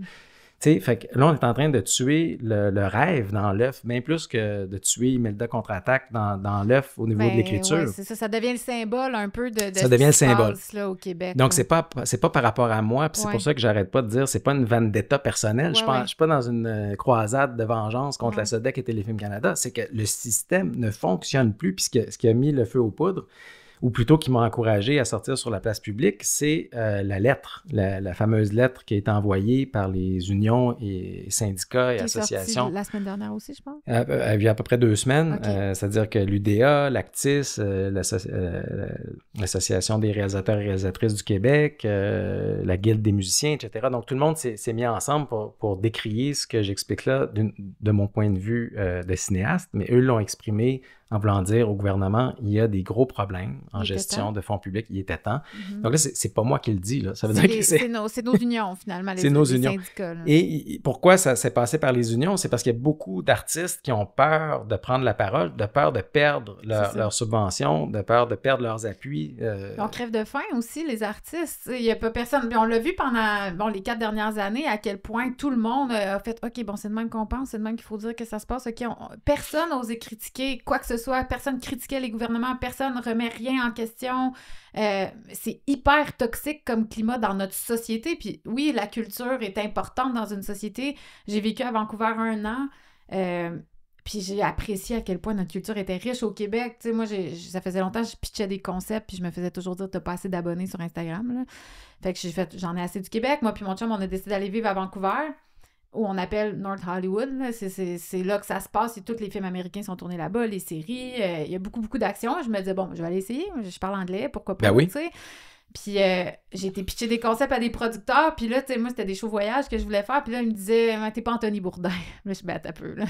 Tu sais, fait que là, on est en train de tuer le rêve dans l'œuf, bien plus que de tuer Imelda contre-attaque dans l'œuf au niveau de l'écriture. Oui, c'est ça. Ça devient le symbole un peu de ça devient le symbole là, au Québec. Donc, c'est pas par rapport à moi, puis c'est pour ça que j'arrête pas de dire, c'est pas une vendetta personnelle. Je suis pas dans une croisade de vengeance contre la SODEC et Téléfilm Canada. C'est que le système ne fonctionne plus, puis ce qui a mis le feu aux poudres, ou plutôt qui m'a encouragé à sortir sur la place publique, c'est la lettre, la fameuse lettre qui a été envoyée par les unions et syndicats et associations. Sortie la semaine dernière aussi, je pense? Il y a à peu près 2 semaines. Okay. C'est-à-dire que l'UDA, l'Actis, l'Association des réalisateurs et réalisatrices du Québec, la Guilde des musiciens, etc. Donc, tout le monde s'est mis ensemble pour décrier ce que j'explique là de mon point de vue de cinéaste, mais eux l'ont exprimé en voulant dire au gouvernement, il y a des gros problèmes en gestion de fonds publics, il était temps. Donc là, c'est pas moi qui le dis, là. Ça veut dire que c'est nos unions, finalement, les syndicats. Là. Et pourquoi ça s'est passé par les unions? C'est parce qu'il y a beaucoup d'artistes qui ont peur de prendre la parole, de peur de perdre leurs subventions, de peur de perdre leurs appuis. On crève de faim aussi, les artistes. Il n'y a pas personne. On l'a vu pendant les 4 dernières années, à quel point tout le monde a fait « OK, bon, c'est de même qu'on pense, c'est de même qu'il faut dire que ça se passe. OK, personne n'osait critiquer quoi que ce soit, personne critiquait les gouvernements, personne ne remet rien en question. C'est hyper toxique comme climat dans notre société. Puis oui, la culture est importante dans une société. J'ai vécu à Vancouver 1 an. Puis j'ai apprécié à quel point notre culture était riche au Québec. Tu sais, moi, ça faisait longtemps que je pitchais des concepts, puis je me faisais toujours dire « T'as pas assez d'abonnés sur Instagram. » là. Fait que j'en ai assez du Québec. Moi puis mon chum, on a décidé d'aller vivre à Vancouver, où on appelle North Hollywood. Là. C'est là que ça se passe. Et tous les films américains sont tournés là-bas, les séries. Il y a beaucoup d'actions. Je me disais, bon, je vais aller essayer. Je parle anglais, pourquoi pas, tu sais. Puis j'ai été pitcher des concepts à des producteurs. Puis là, tu sais, moi, c'était des shows voyages que je voulais faire. Puis là, ils me disaient, t'es pas Anthony Bourdain. Là, je bête un peu, là.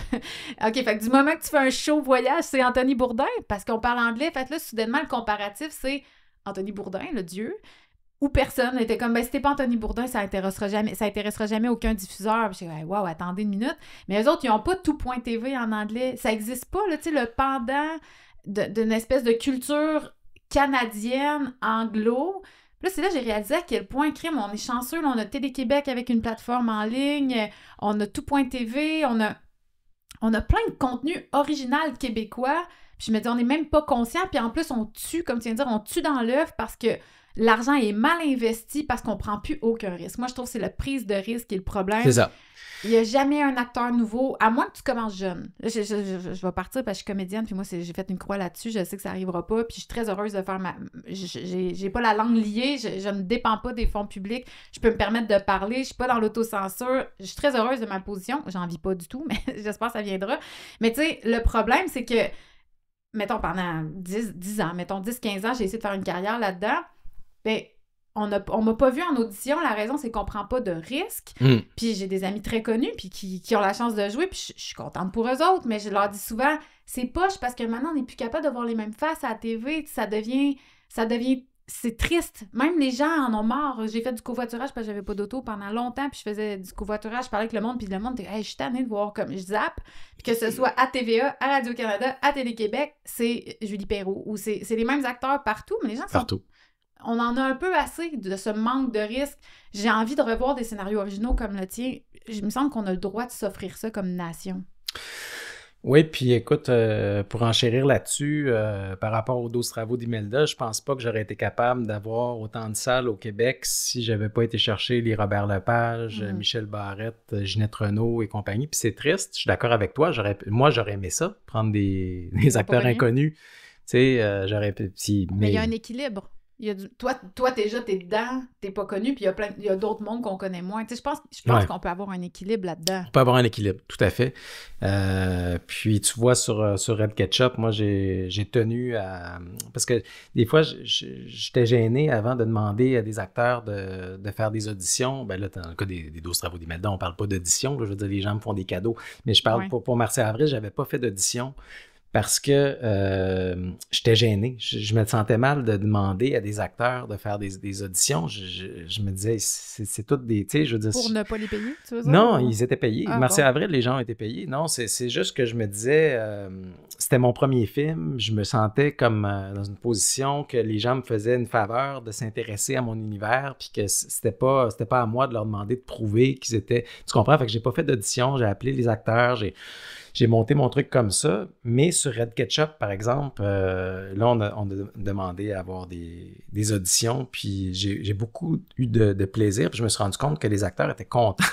OK, fait que du moment que tu fais un show voyage, c'est Anthony Bourdain, parce qu'on parle anglais. Fait que là, soudainement, le comparatif, c'est Anthony Bourdain, le dieu. Ou personne était comme, si t'es pas Anthony Bourdain, ça intéressera jamais aucun diffuseur. Puis j'ai dit, wow, attendez une minute. Mais eux autres, ils n'ont pas tout.tv en anglais. Ça n'existe pas, là, tu sais, le pendant d'une espèce de culture canadienne, anglo, Puis là, c'est là que j'ai réalisé à quel point, crime, on est chanceux, là, on a Télé-Québec avec une plateforme en ligne, on a Tout.tv, on a plein de contenu original québécois. Puis je me dis, on n'est même pas conscient. Puis en plus, on tue, comme tu viens de dire, on tue dans l'œuf parce que l'argent est mal investi parce qu'on prend plus aucun risque. Moi, je trouve que c'est la prise de risque qui est le problème. C'est ça. Il n'y a jamais un acteur nouveau, à moins que tu commences jeune. Là, je vais partir parce que je suis comédienne, puis moi, j'ai fait une croix là-dessus. Je sais que ça n'arrivera pas, puis je suis très heureuse de faire j'ai pas la langue liée, je ne dépends pas des fonds publics. Je peux me permettre de parler, je suis pas dans l'autocensure. Je suis très heureuse de ma position. J'en vis pas du tout, mais j'espère que ça viendra. Mais tu sais, le problème, c'est que, mettons, pendant 10 ans, mettons 10-15 ans, j'ai essayé de faire une carrière là-dedans. Bien, on m'a pas vu en audition. La raison, c'est qu'on prend pas de risques. Puis j'ai des amis très connus puis qui ont la chance de jouer. Puis je suis contente pour eux autres. Mais je leur dis souvent, c'est poche parce que maintenant, on n'est plus capable de voir les mêmes faces à la TV. Ça devient... C'est triste. Même les gens en ont marre. J'ai fait du covoiturage parce que j'avais pas d'auto pendant longtemps. Puis je faisais du covoiturage. Je parlais avec le monde. Puis le monde était, hey, je suis tannée de voir comme je zappe. Puis que ce soit à TVA, à Radio-Canada, à Télé-Québec, c'est Julie Perrault. Ou c'est les mêmes acteurs partout. Mais les gens sont... Partout. On en a un peu assez de ce manque de risque. J'ai envie de revoir des scénarios originaux comme le tien. Il me semble qu'on a le droit de s'offrir ça comme nation. Oui, puis écoute, pour enchérir là-dessus, par rapport aux 12 travaux d'Imelda, je pense pas que j'aurais été capable d'avoir autant de salles au Québec si j'avais pas été chercher les Robert Lepage, Michel Barrette, Ginette Renault et compagnie. Puis c'est triste, je suis d'accord avec toi, moi j'aurais aimé ça, prendre des acteurs inconnus. Tu sais, j'aurais... Mais il y a un équilibre. Toi, déjà, t'es dedans, t'es pas connu, puis il y a d'autres mondes qu'on connaît moins. Tu sais, je pense qu'on peut avoir un équilibre là-dedans. On peut avoir un équilibre, tout à fait. Puis, tu vois, sur Red Ketchup, moi, j'ai tenu à... Parce que des fois, j'étais gêné avant de demander à des acteurs de faire des auditions. Ben là, dans le cas des 12 travaux d'Imelda, on parle pas d'audition. Je veux dire, les gens me font des cadeaux. Mais je parle pour Marcy Avril, j'avais pas fait d'audition. Parce que j'étais gêné. Je me sentais mal de demander à des acteurs de faire des auditions. Je me disais, c'est toutes des... Tu sais, je veux dire... Pour ne pas les payer, tu veux dire? Non, ils étaient payés. Merci Avril, les gens étaient payés. Non, c'est juste que je me disais... c'était mon premier film. Je me sentais comme dans une position que les gens me faisaient une faveur de s'intéresser à mon univers, puis que c'était pas à moi de leur demander de prouver qu'ils étaient... Tu comprends? Fait que j'ai pas fait d'audition. J'ai appelé les acteurs. J'ai monté mon truc comme ça, mais sur Red Ketchup, par exemple, là, on a demandé à avoir des auditions, puis j'ai beaucoup eu de plaisir, puis je me suis rendu compte que les acteurs étaient contents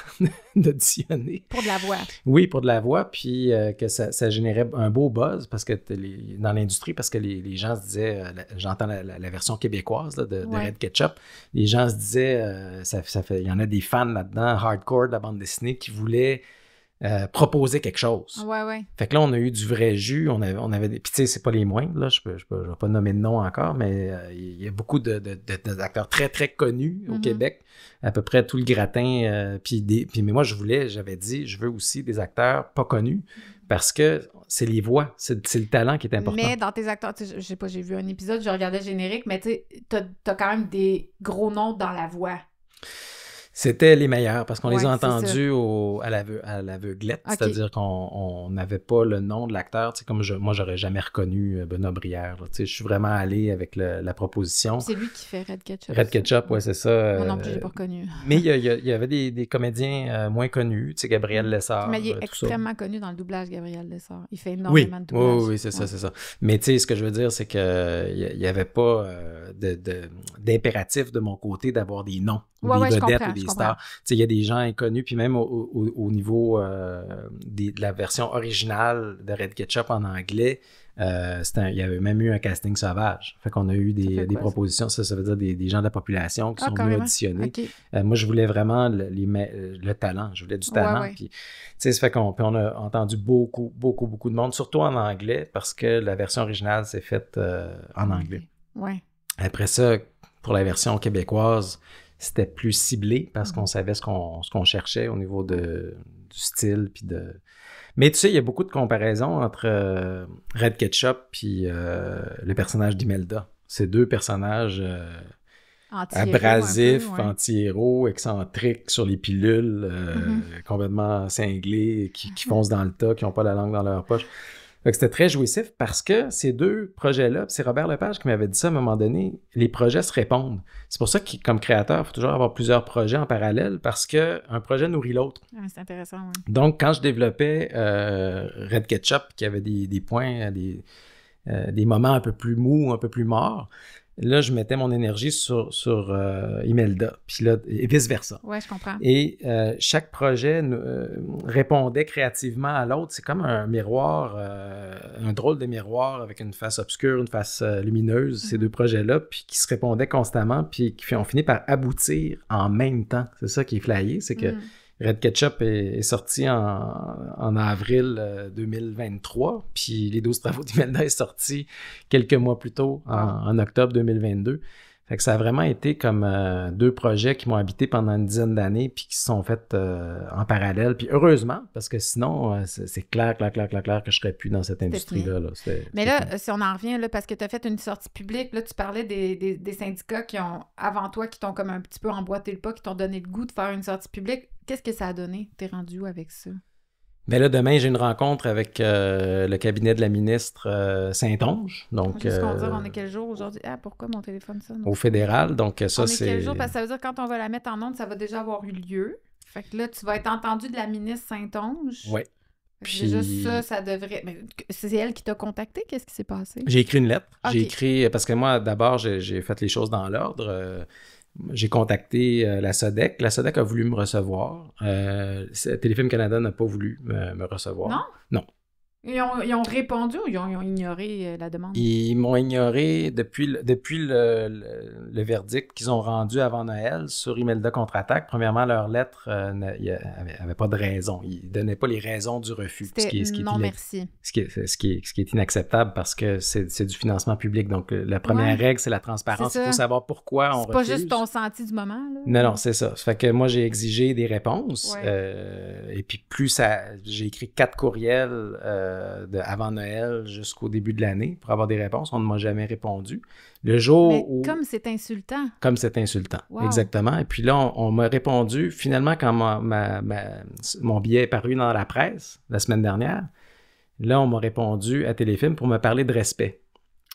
d'auditionner. Pour de la voix. Oui, pour de la voix, puis que ça générait un beau buzz parce que dans l'industrie, parce que les gens se disaient, j'entends la version québécoise là, de Red Ketchup, les gens se disaient, il y en a des fans là-dedans, hardcore de la bande dessinée, qui voulaient proposer quelque chose. Ouais. Fait que là, on a eu du vrai jus. On avait des... Puis tu sais, c'est pas les moindres, là. Je vais pas nommer de nom encore, mais il y a beaucoup d'acteurs très, très connus au Québec. À peu près tout le gratin. Mais moi, j'avais dit, je veux aussi des acteurs pas connus parce que c'est les voix. C'est le talent qui est important. Mais dans tes acteurs, je sais pas, j'ai vu un épisode, je regardais le générique, mais tu sais, t'as quand même des gros noms dans la voix. C'était les meilleurs parce qu'on les a entendus à l'aveuglette, c'est-à-dire qu'on n'avait pas le nom de l'acteur. Tu sais, comme moi, j'aurais jamais reconnu Benoît Brière. Tu sais, je suis vraiment allé avec la proposition. C'est lui qui fait Red Ketchup. Red Ketchup, oui, c'est ça. Moi non plus, je l'ai pas reconnu. Mais il y avait des comédiens moins connus, tu sais, Gabriel Lessard. Mais il est extrêmement connu dans le doublage, Gabriel Lessard. Il fait énormément de doublage. Oui, c'est ça, c'est ça. Mais tu sais, ce que je veux dire, c'est qu'il n'y avait pas d'impératif de mon côté d'avoir des noms. Des vedettes ou des stars. Il y a des gens inconnus, puis même au niveau de la version originale de Red Ketchup en anglais, il y avait même eu un casting sauvage. Fait qu'on a eu des propositions, ça veut dire des gens de la population qui sont venus auditionner. Okay. Moi, je voulais vraiment le talent. Je voulais du talent. Puis, ça fait qu'on a entendu beaucoup de monde, surtout en anglais, parce que la version originale s'est faite en anglais. Ouais. Après ça, pour la version québécoise, c'était plus ciblé parce qu'on savait ce qu'on cherchait au niveau du style. Mais tu sais, il y a beaucoup de comparaisons entre Red Ketchup et le personnage d'Imelda. C'est deux personnages abrasifs, anti-héros, excentriques sur les pilules, complètement cinglés, qui foncent dans le tas, qui n'ont pas la langue dans leur poche. Fait que c'était très jouissif parce que ces deux projets-là, c'est Robert Lepage qui m'avait dit ça à un moment donné, les projets se répondent. C'est pour ça que, comme créateur, il faut toujours avoir plusieurs projets en parallèle parce qu'un projet nourrit l'autre. C'est intéressant, oui. Donc, quand je développais Red Ketchup, qui avait des points, des moments un peu plus mous, un peu plus morts, là, je mettais mon énergie sur Imelda, puis là, et vice-versa. Oui, je comprends. Et chaque projet répondait créativement à l'autre. C'est comme un miroir, un drôle de miroir avec une face obscure, une face lumineuse, ces deux projets-là, puis qui se répondaient constamment, puis qui ont fini par aboutir en même temps. C'est ça qui est flyé, c'est que Red Ketchup est sorti en avril 2023, puis Les 12 travaux d'Imelda est sorti quelques mois plus tôt, en octobre 2022. Fait que ça a vraiment été comme deux projets qui m'ont habité pendant une dizaine d'années, puis qui se sont faits en parallèle. Puis heureusement, parce que sinon, c'est clair que je serais plus dans cette industrie-là. Là. Mais là, si on en revient, là, parce que tu as fait une sortie publique, là, tu parlais des syndicats qui ont, avant toi, qui t'ont comme un petit peu emboîté le pas, qui t'ont donné le goût de faire une sortie publique. Qu'est-ce que ça a donné? T'es rendu où avec ça? Bien là, demain, j'ai une rencontre avec le cabinet de la ministre Saint-Onge. Donc, juste qu'on dire, on est quel jour aujourd'hui? Ah, pourquoi mon téléphone sonne? Au fédéral, donc ça, on est c'est... quel jour? Parce que ça veut dire que quand on va la mettre en onde, ça va déjà avoir eu lieu. Fait que là, tu vas être entendu de la ministre Saint-Onge. Oui. Puis... Déjà, ça devrait... Mais c'est elle qui t'a contacté? Qu'est-ce qui s'est passé? J'ai écrit une lettre. Okay. J'ai écrit... Parce que moi, d'abord, j'ai fait les choses dans l'ordre. J'ai contacté la SODEC. La SODEC a voulu me recevoir. Téléfilm Canada n'a pas voulu me recevoir. Non? Non. Ils ont répondu ou ils ont ignoré la demande? Ils m'ont ignoré depuis le verdict qu'ils ont rendu avant Noël sur Imelda contre-attaque. Premièrement, leur lettre n'avait pas de raison. Ils ne donnaient pas les raisons du refus. Merci. Ce qui est inacceptable parce que c'est du financement public. Donc, la première règle, c'est la transparence. Il faut savoir pourquoi on refuse. C'est pas juste ton senti du moment. Là. Non, c'est ça. Ça fait que moi, j'ai exigé des réponses. Et puis, j'ai écrit 4 courriels avant Noël jusqu'au début de l'année pour avoir des réponses. On ne m'a jamais répondu. Le jour où... Comme c'est insultant. Comme c'est insultant, wow. Exactement. Et puis là, on m'a répondu, finalement, quand mon billet est paru dans la presse la semaine dernière, là, on m'a répondu à Téléfilm pour me parler de respect.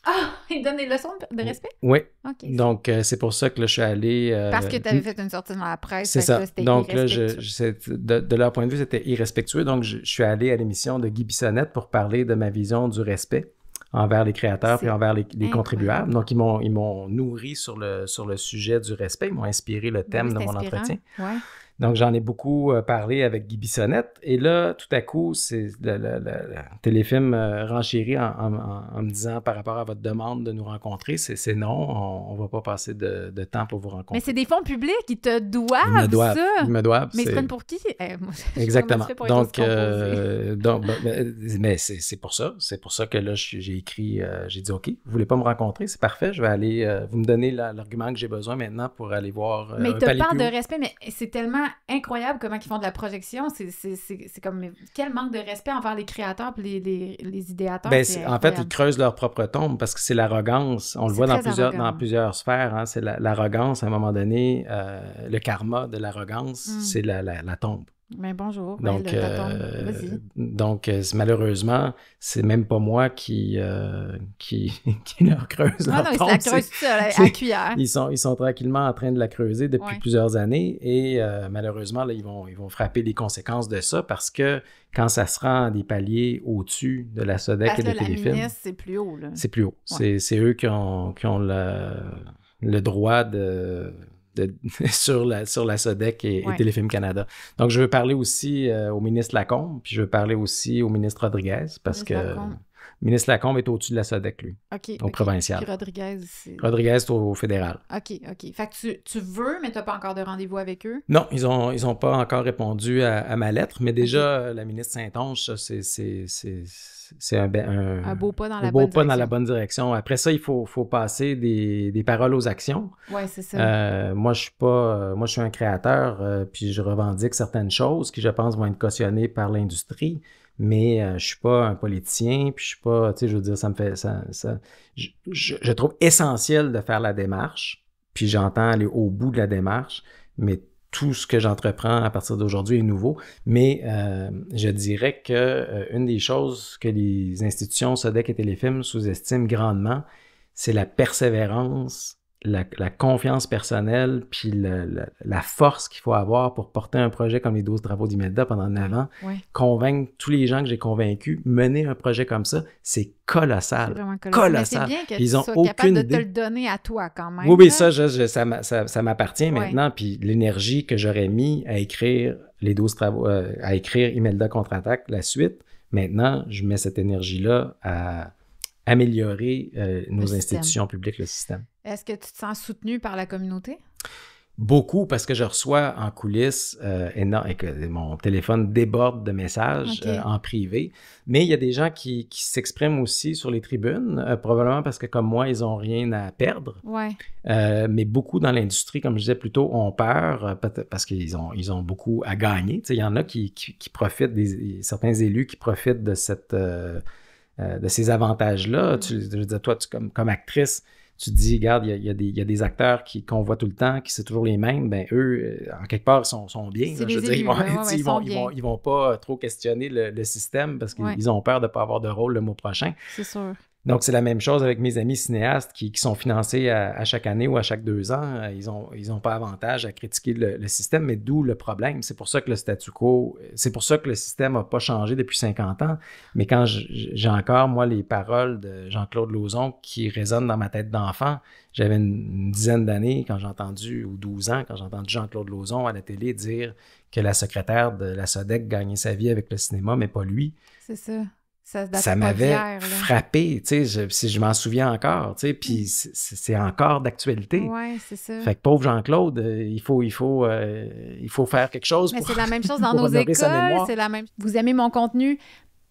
Ah! Ils donnent des leçons de respect? Oui. Okay. Donc, c'est pour ça que là, je suis allé... Parce que tu avais fait une sortie dans la presse. C'est ça. Là, donc là, de leur point de vue, c'était irrespectueux. Donc, je suis allé à l'émission de Guy Bissonnette pour parler de ma vision du respect envers les créateurs et envers les contribuables. Donc, ils m'ont nourri sur le sujet du respect. Ils m'ont inspiré le thème de mon entretien. Ouais. Donc, j'en ai beaucoup parlé avec Guy Bissonnette. Et là, tout à coup, c'est le Téléfilm renchérit en me disant par rapport à votre demande de nous rencontrer, c'est non, on ne va pas passer de temps pour vous rencontrer. Mais c'est des fonds publics, ils te doivent, ça. Ils me doivent. Mais ils se prennent pour qui? Moi, exactement. Mais c'est pour ça. C'est pour ça que là, j'ai écrit, j'ai dit, OK, vous voulez pas me rencontrer? C'est parfait, je vais aller, vous me donnez l'argument que j'ai besoin maintenant pour aller voir mais tu parles de respect, mais c'est tellement incroyable comment ils font de la projection. C'est comme quel manque de respect envers les créateurs et les idéateurs. En fait, ils creusent leur propre tombe parce que c'est l'arrogance. On le voit dans plusieurs sphères. Hein, c'est l'arrogance, à un moment donné, le karma de l'arrogance, c'est la tombe. Mais bonjour. Donc, malheureusement, c'est même pas moi qui leur creuse leur tombe. Ils la creusent à cuillère. Ils sont tranquillement en train de la creuser depuis plusieurs années et malheureusement, là, ils vont frapper les conséquences de ça parce que quand ça se rend à des paliers au-dessus de la SODEC et de Téléfilm... la ministre, c'est plus haut. Là. C'est plus haut. Ouais. C'est eux qui ont le droit sur la SODEC et Téléfilm Canada. Donc, je veux parler aussi au ministre Lacombe, puis je veux parler aussi au ministre Rodriguez, parce que le ministre Lacombe est au-dessus de la SODEC, lui, au provincial. Puis Rodriguez, Rodriguez est au fédéral. OK. Fait que tu veux, mais tu n'as pas encore de rendez-vous avec eux? Non, ils ont pas encore répondu à ma lettre, mais déjà, la ministre Saint-Onge, ça, c'est un beau pas dans la bonne direction. Après ça, il faut passer des paroles aux actions. Oui, c'est ça. Moi, je suis un créateur, puis je revendique certaines choses qui, je pense, vont être cautionnées par l'industrie, mais je suis pas un politicien, puis je suis pas, tu sais, je veux dire, ça me fait... Je trouve essentiel de faire la démarche, puis j'entends aller au bout de la démarche, mais tout ce que j'entreprends à partir d'aujourd'hui est nouveau, mais je dirais que une des choses que les institutions SODEC et Téléfilm sous-estiment grandement, c'est la persévérance, la confiance personnelle, puis la force qu'il faut avoir pour porter un projet comme les 12 travaux d'Imelda pendant 9 ans, convaincre tous les gens que j'ai convaincus, mener un projet comme ça, c'est colossal. C'est vraiment colossal. Mais c'est bien que ils tu sois capable de te le donner à toi quand même. Oui, ça m'appartient maintenant, puis l'énergie que j'aurais mis à écrire les 12 travaux, à écrire Imelda contre-attaque, la suite, maintenant, je mets cette énergie-là à améliorer nos institutions publiques, le système. Est-ce que tu te sens soutenu par la communauté? Beaucoup, parce que je reçois en coulisses et que mon téléphone déborde de messages en privé. Mais il y a des gens qui s'expriment aussi sur les tribunes, probablement parce que, comme moi, ils n'ont rien à perdre. Ouais. Mais beaucoup dans l'industrie, comme je disais plus tôt, ont peur, parce qu'ils ont beaucoup à gagner. Il y en a qui profitent, certains élus qui profitent de ces avantages-là. Je veux dire, toi, comme actrice, tu te dis, regarde, il y a des acteurs qu'on voit tout le temps, qui c'est toujours les mêmes, ben eux, en quelque part, sont bien. C'est les élus, ils vont pas trop questionner le système parce qu'ils ont peur de ne pas avoir de rôle le mois prochain. C'est sûr. Donc, c'est la même chose avec mes amis cinéastes qui sont financés à chaque année ou à chaque 2 ans. Ils ont pas avantage à critiquer le système, mais d'où le problème. C'est pour ça que le statu quo, c'est pour ça que le système n'a pas changé depuis 50 ans. Mais quand j'ai encore, moi, les paroles de Jean-Claude Lauzon qui résonnent dans ma tête d'enfant, j'avais une dizaine d'années quand j'ai entendu, ou 12 ans, quand j'ai entendu Jean-Claude Lauzon à la télé dire que la secrétaire de la SODEC gagnait sa vie avec le cinéma, mais pas lui. C'est ça. Ça m'avait frappé, tu sais, si je m'en souviens encore, tu sais, puis c'est encore d'actualité. Oui, c'est ça. Fait que pauvre Jean-Claude, il faut faire quelque chose. Mais c'est la même chose dans nos écoles, c'est la même. Vous aimez mon contenu?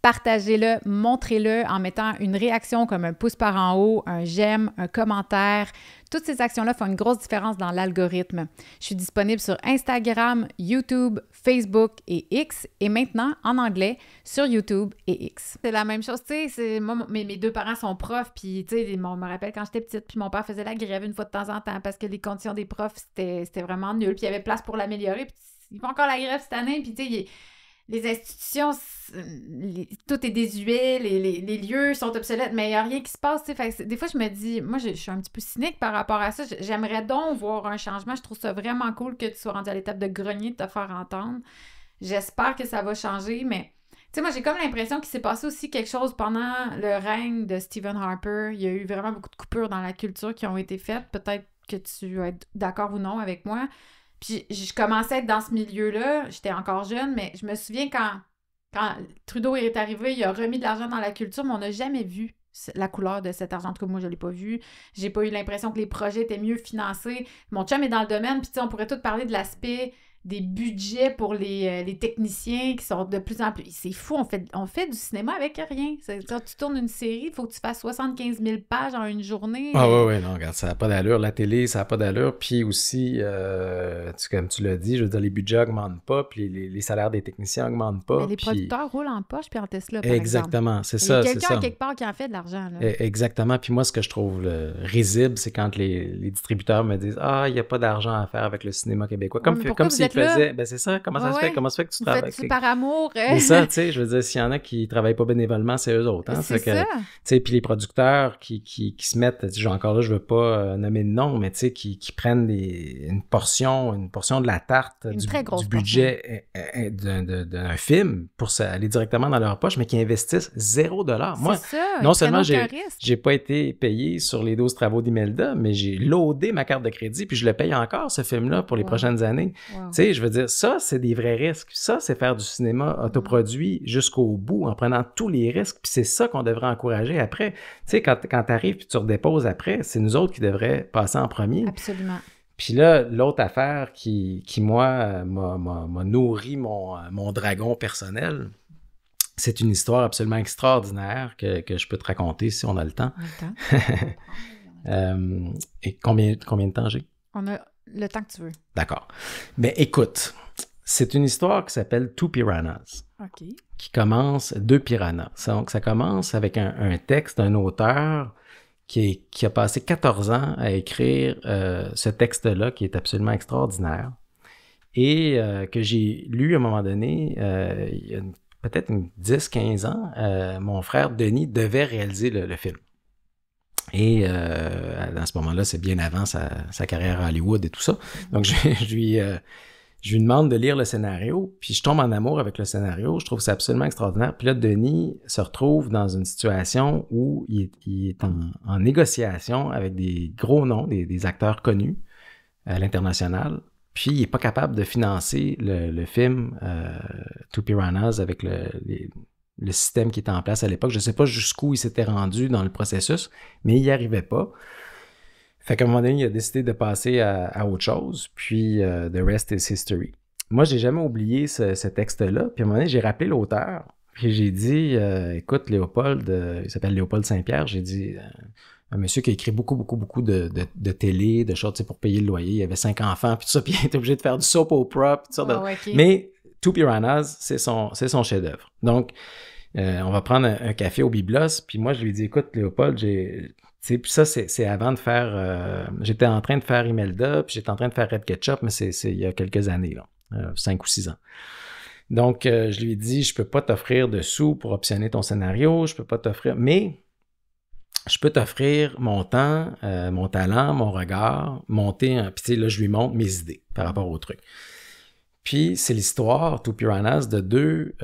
Partagez-le, montrez-le en mettant une réaction comme un pouce par en haut, un j'aime, un commentaire. Toutes ces actions-là font une grosse différence dans l'algorithme. Je suis disponible sur Instagram, YouTube, Facebook et X et maintenant en anglais sur YouTube et X. C'est la même chose, tu sais, moi, mes 2 parents sont profs, puis tu sais, on me rappelle quand j'étais petite, puis mon père faisait la grève une fois de temps en temps parce que les conditions des profs, c'était vraiment nul, puis il y avait place pour l'améliorer, puis ils font encore la grève cette année, puis tu sais, les institutions, tout est désuet, les lieux sont obsolètes, mais il n'y a rien qui se passe. Fait, des fois, je me dis, moi, je suis un petit peu cynique par rapport à ça. J'aimerais donc voir un changement. Je trouve ça vraiment cool que tu sois rendu à l'étape de grogner, de te faire entendre. J'espère que ça va changer, mais tu sais, moi, j'ai comme l'impression qu'il s'est passé aussi quelque chose pendant le règne de Stephen Harper. Il y a eu vraiment beaucoup de coupures dans la culture qui ont été faites. Peut-être que tu vas être d'accord ou non avec moi. Puis je commençais à être dans ce milieu-là, j'étais encore jeune, mais je me souviens quand Trudeau est arrivé, il a remis de l'argent dans la culture, mais on n'a jamais vu la couleur de cet argent. En tout cas, moi, je ne l'ai pas vu. J'ai pas eu l'impression que les projets étaient mieux financés. Mon chum est dans le domaine, puis on pourrait tout parler de l'aspect des budgets pour les techniciens qui sont de plus en plus... C'est fou, on fait du cinéma avec rien. Quand tu tournes une série, il faut que tu fasses 75 000 pages en une journée. Ah oui, non, regarde, ça n'a pas d'allure. La télé, ça n'a pas d'allure. Puis aussi, comme tu l'as dit, je veux dire, les budgets n'augmentent pas, puis les salaires des techniciens n'augmentent pas. Mais les producteurs roulent en poche puis en Tesla, par Exactement, c'est ça. Il y a quelqu'un quelque part qui en fait de l'argent. Là. Exactement. Puis moi, ce que je trouve risible, c'est quand les distributeurs me disent « Ah, il n'y a pas d'argent à faire avec le cinéma québécois. » Comme s'ils faisaient... Ben c'est ça. Comment ça se fait? Comment ça fait que tu travailles? Faites-tu par amour? C'est ça, tu sais. Je veux dire, s'il y en a qui ne travaillent pas bénévolement, c'est eux autres. Hein? C'est ça. Tu sais, puis les producteurs qui se mettent... Encore là, je ne veux pas nommer de nom, mais tu sais, qui prennent une portion de la tarte du budget d'un film pour aller directement dans leur poche, mais qui investissent $0. Moi, non seulement j'ai pas été payé sur les 12 travaux d'Imelda, mais j'ai loadé ma carte de crédit, puis je le paye encore, ce film-là, pour les prochaines années. Tu sais, je veux dire, ça, c'est des vrais risques. Ça, c'est faire du cinéma autoproduit jusqu'au bout, en prenant tous les risques, puis c'est ça qu'on devrait encourager après. Tu sais, quand tu arrives puis tu redéposes après, c'est nous autres qui devraient passer en premier. Absolument. Puis là, l'autre affaire qui moi, m'a nourri mon dragon personnel, c'est une histoire absolument extraordinaire que je peux te raconter si on a le temps. Et combien de temps j'ai? On a le temps que tu veux. D'accord. Mais écoute, c'est une histoire qui s'appelle Two Piranhas. OK. Qui commence, 2 piranhas. Donc, ça commence avec un texte d'un auteur qui a passé 14 ans à écrire ce texte-là qui est absolument extraordinaire. et que j'ai lu à un moment donné, il y a peut-être 10-15 ans, mon frère Denis devait réaliser le film. Et à ce moment-là, c'est bien avant sa carrière à Hollywood et tout ça. Donc, je lui demande de lire le scénario, puis je tombe en amour avec le scénario. Je trouve ça absolument extraordinaire. Puis là, Denis se retrouve dans une situation où il est en négociation avec des gros noms, des acteurs connus à l'international. Puis il n'est pas capable de financer le film Two Piranhas avec le système qui était en place à l'époque. Je ne sais pas jusqu'où il s'était rendu dans le processus, mais il n'y arrivait pas. Fait qu'à un moment donné, il a décidé de passer à autre chose, puis The Rest is History. Moi, j'ai jamais oublié ce texte-là, puis à un moment donné, j'ai rappelé l'auteur, puis j'ai dit, écoute, Léopold, il s'appelle Léopold Saint-Pierre, j'ai dit, un monsieur qui a écrit beaucoup de télé, de choses, tu sais, pour payer le loyer, il avait 5 enfants, puis tout ça, puis il était obligé de faire du soap opera, puis tout ça. Okay. Mais Two Piranhas, c'est son chef-d'œuvre. Donc, on va prendre un café au Biblos, puis moi, je lui ai dit, écoute, Léopold, puis ça, c'est avant de faire... j'étais en train de faire Imelda, puis j'étais en train de faire Red Ketchup, mais c'est il y a quelques années, là, 5 ou 6 ans. Donc, je lui ai dit, je peux pas t'offrir de sous pour optionner ton scénario, je peux pas t'offrir... Mais je peux t'offrir mon temps, mon talent, mon regard, monter... Puis tu sais, là, je lui montre mes idées par rapport au truc. Puis, c'est l'histoire, Two Piranhas, de deux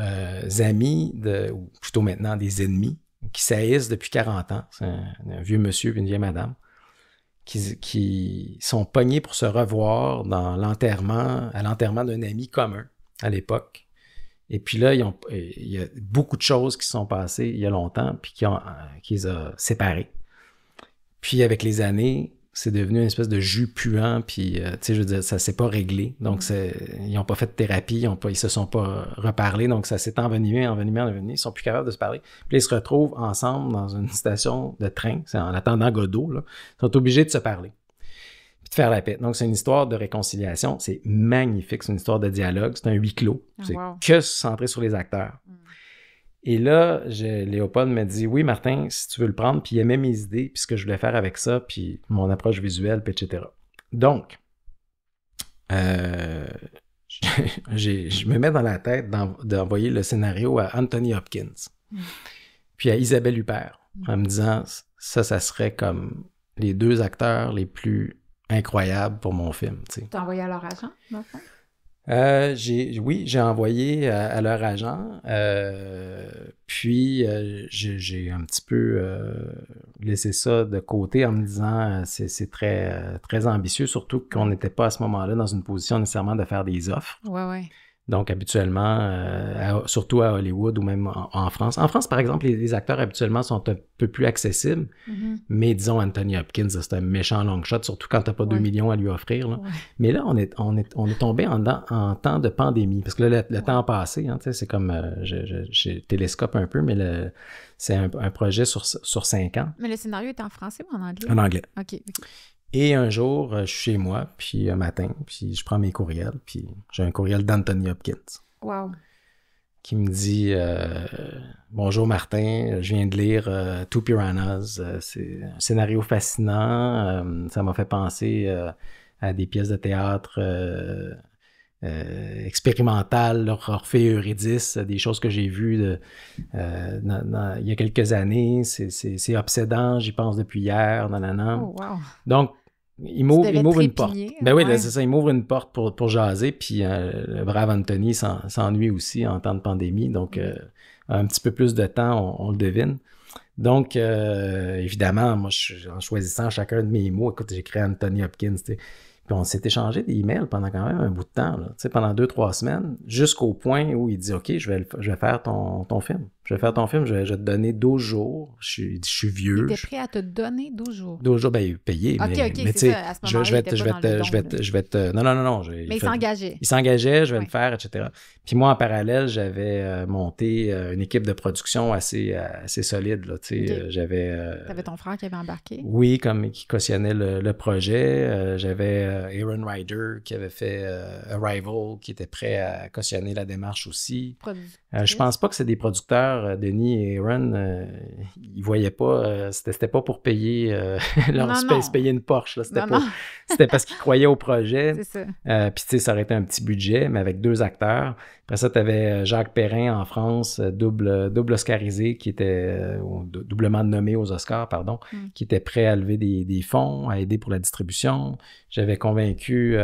amis, ou plutôt maintenant des ennemis, qui s'haïssent depuis 40 ans. C'est un vieux monsieur et une vieille madame qui sont pognés pour se revoir à l'enterrement d'un ami commun à l'époque. Et puis là, il y a beaucoup de choses qui se sont passées il y a longtemps puis qui les a séparés. Puis avec les années, c'est devenu une espèce de jus puant, puis, tu sais, je veux dire, ça s'est pas réglé. Donc, ils n'ont pas fait de thérapie, ils se sont pas reparlés, donc ça s'est envenimé, ils sont plus capables de se parler. Puis ils se retrouvent ensemble dans une station de train, c'est en attendant Godot, là, ils sont obligés de se parler, puis de faire la paix. Donc, c'est une histoire de réconciliation, c'est magnifique, c'est une histoire de dialogue, c'est un huis clos, c'est que centré sur les acteurs. Et là, Léopold m'a dit, oui, Martin, si tu veux le prendre, puis il aimait mes idées, puis ce que je voulais faire avec ça, puis mon approche visuelle, puis etc. Donc, je me mets dans la tête d'envoyer le scénario à Anthony Hopkins, puis à Isabelle Huppert, en me disant, ça serait comme les deux acteurs les plus incroyables pour mon film. Tu as envoyé à leur agent, dans le fond? J'ai envoyé à leur agent, puis j'ai un petit peu laissé ça de côté en me disant c'est très, très ambitieux, surtout qu'on n'était pas à ce moment-là dans une position nécessairement de faire des offres. Ouais. Donc, habituellement, surtout à Hollywood ou même en France. En France, par exemple, les acteurs habituellement sont un peu plus accessibles, mais disons Anthony Hopkins, c'est un méchant long shot, surtout quand t'as pas 2 millions à lui offrir. Là. Ouais. Mais là, on est tombé en temps de pandémie, parce que là, le temps a passé, hein, c'est comme, je télescope un peu, mais c'est un projet sur 5 ans. Mais le scénario est en français ou en anglais? En anglais. OK. Et un jour, je suis chez moi, puis un matin, puis je prends mes courriels, puis j'ai un courriel d'Anthony Hopkins. Wow. Qui me dit « Bonjour Martin, je viens de lire Two Piranhas. C'est un scénario fascinant. Ça m'a fait penser à des pièces de théâtre expérimentales, Orphée et Eurydice, des choses que j'ai vues il y a quelques années. C'est obsédant, j'y pense depuis hier. Oh, wow. Donc, il m'ouvre une porte. Ben oui, ouais. Là, c'est ça, il m'ouvre une porte pour jaser, puis le brave Anthony s'ennuie aussi en temps de pandémie, donc un petit peu plus de temps, on le devine. Donc, évidemment, moi, en choisissant chacun de mes mots, écoute, j'ai créé Anthony Hopkins, tu sais. Puis on s'est échangé des emails pendant quand même un bout de temps, là, pendant 2-3 semaines, jusqu'au point où il dit « OK, je vais faire ton film. Je vais faire ton film, je vais te donner 12 jours. Je suis vieux. » Il était prêt à te donner 12 jours. 12 jours, ben payé. OK, mais c'est ça. À ce moment-là, je vais te... Non. Mais il s'engageait. Il s'engageait, je vais le faire, etc. Puis moi, en parallèle, j'avais monté une équipe de production assez solide. Là, okay. T'avais ton frère qui avait embarqué? Oui, qui cautionnait le projet. J'avais Aaron Ryder qui avait fait Arrival, qui était prêt à cautionner la démarche aussi. Je pense pas que c'est des producteurs acteurs, Denis et Aaron, ils voyaient pas, c'était pas pour payer se payer une Porsche, là, c'était parce qu'ils croyaient au projet. C'est ça. Puis tu sais, ça aurait été un petit budget, mais avec 2 acteurs. Après ça, tu avais Jacques Perrin en France, double Oscarisé, qui était doublement nommé aux Oscars, pardon, qui était prêt à lever des fonds, à aider pour la distribution. J'avais convaincu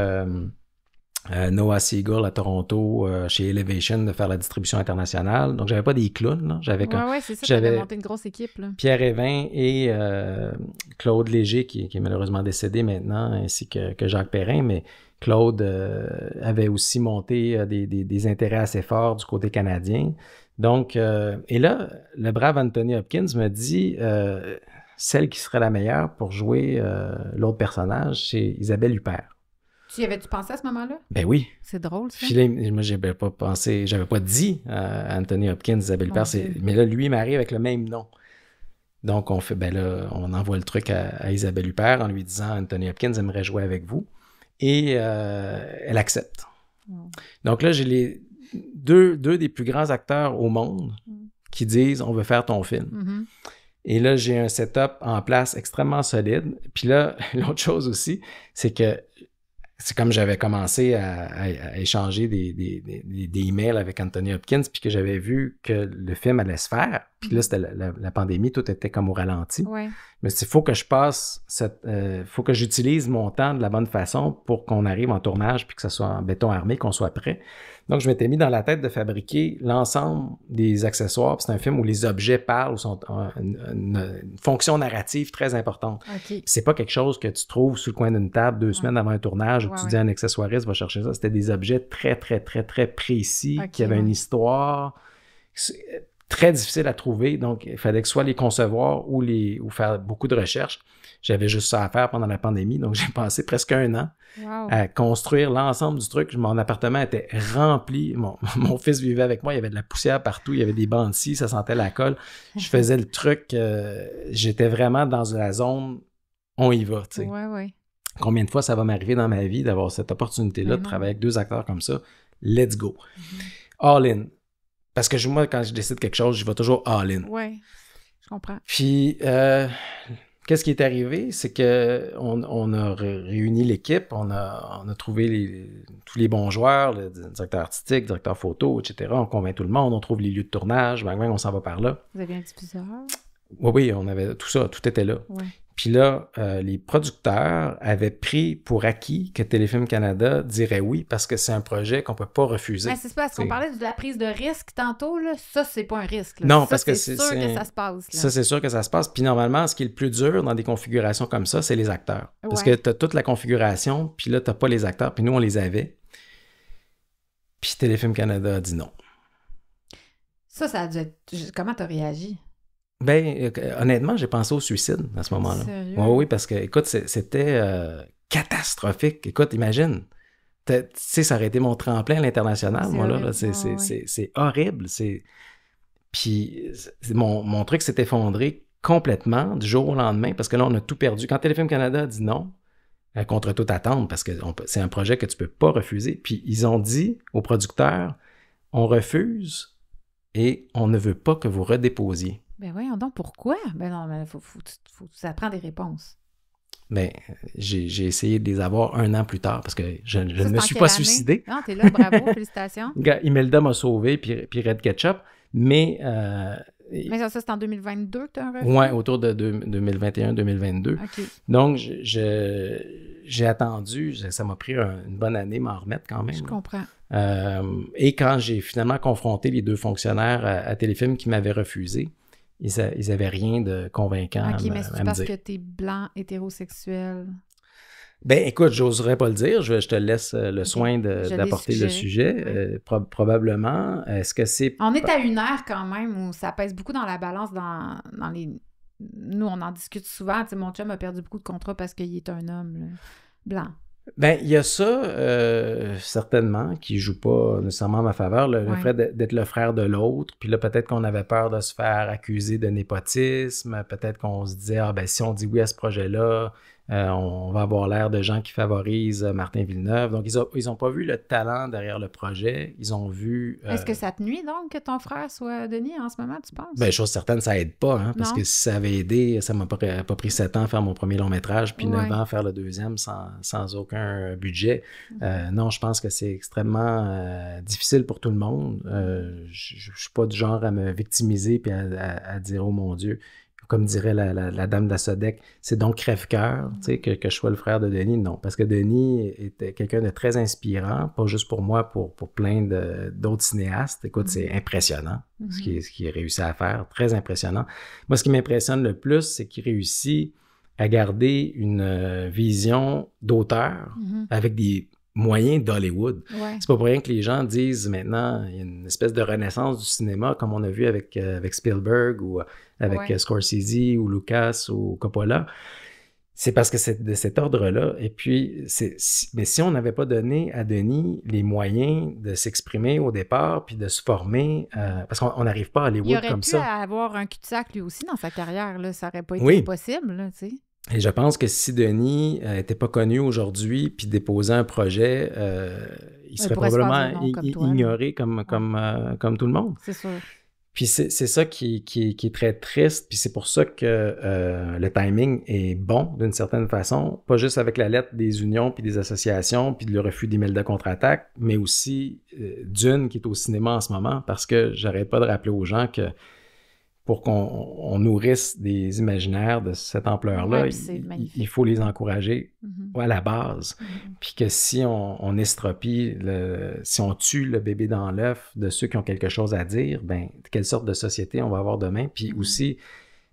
Noah Segal à Toronto, chez Elevation, de faire la distribution internationale. Donc, j'avais pas des clowns, là. C'est ça, j'avais monté une grosse équipe, là. Pierre Évin et Claude Léger, qui est malheureusement décédé maintenant, ainsi que Jacques Perrin, mais Claude avait aussi monté des intérêts assez forts du côté canadien. Donc, et là, le brave Anthony Hopkins me dit celle qui serait la meilleure pour jouer l'autre personnage, c'est Isabelle Huppert. Tu y avais-tu pensé à ce moment-là? Ben oui. C'est drôle, ça. Puis là, moi, j'avais pas dit à Anthony Hopkins, Isabelle Huppert, mais là, lui, il m'arrive avec le même nom. Donc, on envoie le truc à Isabelle Huppert en lui disant Anthony Hopkins aimerait jouer avec vous. Et elle accepte. Donc là, j'ai les deux des plus grands acteurs au monde qui disent on veut faire ton film. Et là, j'ai un setup en place extrêmement solide. Puis là, l'autre chose aussi, c'est que c'est comme j'avais commencé à échanger des emails avec Anthony Hopkins, puis que j'avais vu que le film allait se faire. Puis là, c'était la pandémie, tout était comme au ralenti. Ouais. Mais il faut que je faut que j'utilise mon temps de la bonne façon pour qu'on arrive en tournage, puis que ce soit en béton armé, qu'on soit prêt. Donc, je m'étais mis dans la tête de fabriquer l'ensemble des accessoires. Puis c'est un film où les objets parlent, où sont une fonction narrative très importante. Okay. C'est pas quelque chose que tu trouves sur le coin d'une table 2 semaines avant un tournage où tu dis à un accessoiriste va chercher ça. C'était des objets très, très, très, très précis qui avaient une histoire très difficile à trouver. Donc, il fallait que soit les concevoir ou faire beaucoup de recherches. J'avais juste ça à faire pendant la pandémie. Donc, j'ai passé presque 1 an à construire l'ensemble du truc. Mon appartement était rempli. Mon fils vivait avec moi. Il y avait de la poussière partout. Il y avait des bancs de scie. Ça sentait la colle. Je faisais le truc. J'étais vraiment dans la zone on y va, tu sais. Ouais. Combien de fois ça va m'arriver dans ma vie d'avoir cette opportunité-là de travailler avec 2 acteurs comme ça? Let's go. All in. Parce que moi, quand je décide quelque chose, je vais toujours all in. Oui, je comprends. Puis, qu'est-ce qui est arrivé? C'est qu'on a réuni l'équipe, on a trouvé tous les bons joueurs, le directeur artistique, directeur photo, etc. On convainc tout le monde, on trouve les lieux de tournage, bang, on s'en va par là. Vous avez un diffuseur? Oui, on avait tout ça, tout était là. Ouais. Puis là, les producteurs avaient pris pour acquis que Téléfilm Canada dirait oui parce que c'est un projet qu'on ne peut pas refuser. Mais c'est pas parce qu'on parlait de la prise de risque tantôt, là. Ça, c'est pas un risque. Là. Non, ça, parce que c'est sûr que ça se passe. Là. Ça, c'est sûr que ça se passe. Puis normalement, ce qui est le plus dur dans des configurations comme ça, c'est les acteurs. Parce que tu as toute la configuration, puis là, tu n'as pas les acteurs. Puis nous, on les avait. Puis Téléfilm Canada a dit non. Ça a dû être... Comment tu as réagi? Ben, honnêtement, j'ai pensé au suicide à ce moment-là. Sérieux? Oui, parce que, écoute, c'était catastrophique. Écoute, imagine. Tu sais, ça aurait été mon tremplin à l'international, moi, là. C'est horrible. Puis, mon truc s'est effondré complètement du jour au lendemain parce que là, on a tout perdu. Quand Téléfilm Canada a dit non, contre toute attente, parce que c'est un projet que tu peux pas refuser, puis ils ont dit aux producteurs, on refuse et on ne veut pas que vous redéposiez. Ben voyons donc, pourquoi? Ben non, mais ça prend des réponses. Ben, j'ai essayé de les avoir 1 an plus tard parce que je ne me suis pas suicidé. Non, t'es là, bravo, félicitations. Imelda m'a sauvé, puis Red Ketchup, mais... mais ça, c'est en 2022 que tu as un refus? Oui, autour de 2021-2022. Okay. Donc, j'ai attendu, ça m'a pris une bonne année m'en remettre quand même. Je comprends. Et quand j'ai finalement confronté les 2 fonctionnaires à Téléfilm qui m'avaient refusé, ils n'avaient rien de convaincant OK, mais c'est parce dire. que tu es blanc, hétérosexuel. Ben, écoute, j'oserais pas le dire. Je te laisse le soin d'apporter le sujet. Probablement. Est-ce que c'est... On est à une ère quand même où ça pèse beaucoup dans la balance dans les... Nous, on en discute souvent. Tu sais, mon chum a perdu beaucoup de contrats parce qu'il est un homme là, blanc. Ben, il y a ça, certainement, qui joue pas nécessairement à ma faveur, le fait d'être le frère de l'autre. Puis là, peut-être qu'on avait peur de se faire accuser de népotisme. Peut-être qu'on se disait, ah ben si on dit oui à ce projet-là, On va avoir l'air de gens qui favorisent Martin Villeneuve. Donc, ils ont pas vu le talent derrière le projet. Ils ont vu... Est-ce que ça te nuit, donc, que ton frère soit Denis en ce moment, tu penses? Bien, chose certaine, ça aide pas, hein, parce que si ça avait aidé, ça m'a pas pris 7 ans à faire mon premier long métrage, puis 9 ans à faire le deuxième sans aucun budget. Non, je pense que c'est extrêmement difficile pour tout le monde. Je suis pas du genre à me victimiser puis à dire « Oh mon Dieu », comme dirait la dame de la Sodec, c'est donc crève-cœur que je sois le frère de Denis. Non, parce que Denis était quelqu'un de très inspirant, pas juste pour moi, pour plein d'autres cinéastes. Écoute, c'est impressionnant ce qu'il a réussi à faire, très impressionnant. Moi, ce qui m'impressionne le plus, c'est qu'il réussit à garder une vision d'auteur avec des moyens d'Hollywood. Ouais. C'est pas pour rien que les gens disent maintenant, il y a une espèce de renaissance du cinéma, comme on a vu avec Spielberg ou avec Scorsese ou Lucas ou Coppola. C'est parce que c'est de cet ordre-là. Et puis, mais si on n'avait pas donné à Denis les moyens de s'exprimer au départ puis de se former, parce qu'on n'arrive pas à Hollywood comme ça. Il aurait pu avoir un cul-de-sac lui aussi dans sa carrière, là. Ça n'aurait pas été possible, là, tu sais. Et je pense que si Denis n'était pas connu aujourd'hui puis déposait un projet, il serait probablement ignoré comme tout le monde. C'est sûr. Puis c'est ça qui est très triste, puis c'est pour ça que le timing est bon d'une certaine façon, pas juste avec la lettre des unions puis des associations puis le refus d'email de contre-attaque, mais aussi Dune qui est au cinéma en ce moment, parce que j'arrête pas de rappeler aux gens que pour qu'on nourrisse des imaginaires de cette ampleur-là, il faut les encourager à la base. Puis que si on estropie, si on tue le bébé dans l'œuf de ceux qui ont quelque chose à dire, ben quelle sorte de société on va avoir demain? Puis aussi,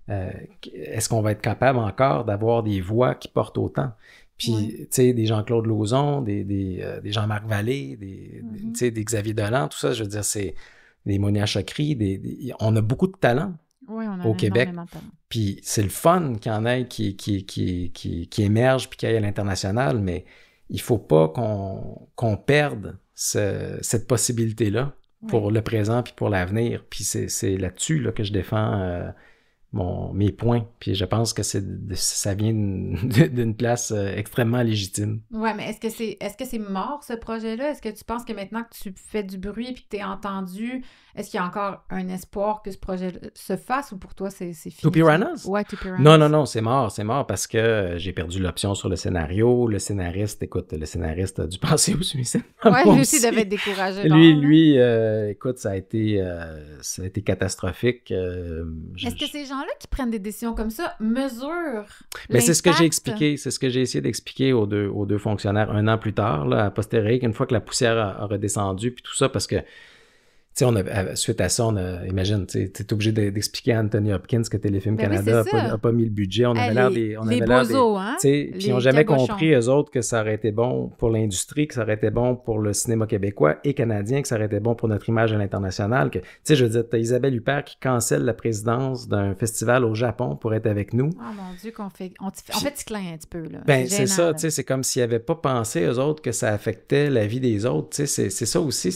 est-ce qu'on va être capable encore d'avoir des voix qui portent autant? Puis, tu sais, des Jean-Claude Lauzon, des Jean-Marc Vallée, des Xavier Dolan, tout ça, je veux dire, c'est des Monia Chokri, on a beaucoup de talent au Québec. Puis c'est le fun qu'il y en ait qui émerge puis qui aille à l'international, mais il faut pas qu'on perde cette possibilité-là pour le présent puis pour l'avenir. Puis c'est là-dessus là, que je défends mes points. Puis je pense que ça vient d'une place extrêmement légitime. Oui, mais est-ce que c'est mort, ce projet-là? Est-ce que tu penses que maintenant que tu fais du bruit et que tu es entendu, est-ce qu'il y a encore un espoir que ce projet se fasse ou pour toi, c'est fini? Two Piranhas? Ouais, Two Piranhas. Non, c'est mort. C'est mort parce que j'ai perdu l'option sur le scénario. Le scénariste a dû penser au suicide. Ouais, lui aussi devait être découragé. Lui, écoute, ça a été catastrophique. Est-ce que ces gens-là qui prennent des décisions comme ça mesurent mais c'est ce que j'ai expliqué. C'est ce que j'ai essayé d'expliquer aux deux fonctionnaires 1 an plus tard, là, à posteriori, qu'une fois que la poussière a redescendu, puis tout ça, parce que suite à ça, imagine, tu es obligé d'expliquer à Anthony Hopkins que Téléfilm Canada n'a pas mis le budget. On avait l'air des... Puis ils n'ont jamais compris, eux autres, que ça aurait été bon pour l'industrie, que ça aurait été bon pour le cinéma québécois et canadien, que ça aurait été bon pour notre image à l'international. Tu sais, je veux dire, t'as Isabelle Huppert qui cancelle la présidence d'un festival au Japon pour être avec nous. Oh mon Dieu, en fait, tu clins un petit peu, là. Ben, c'est ça, tu sais, c'est comme s'ils n'avaient pas pensé, eux autres, que ça affectait la vie des autres. Tu sais, c'est ça aussi,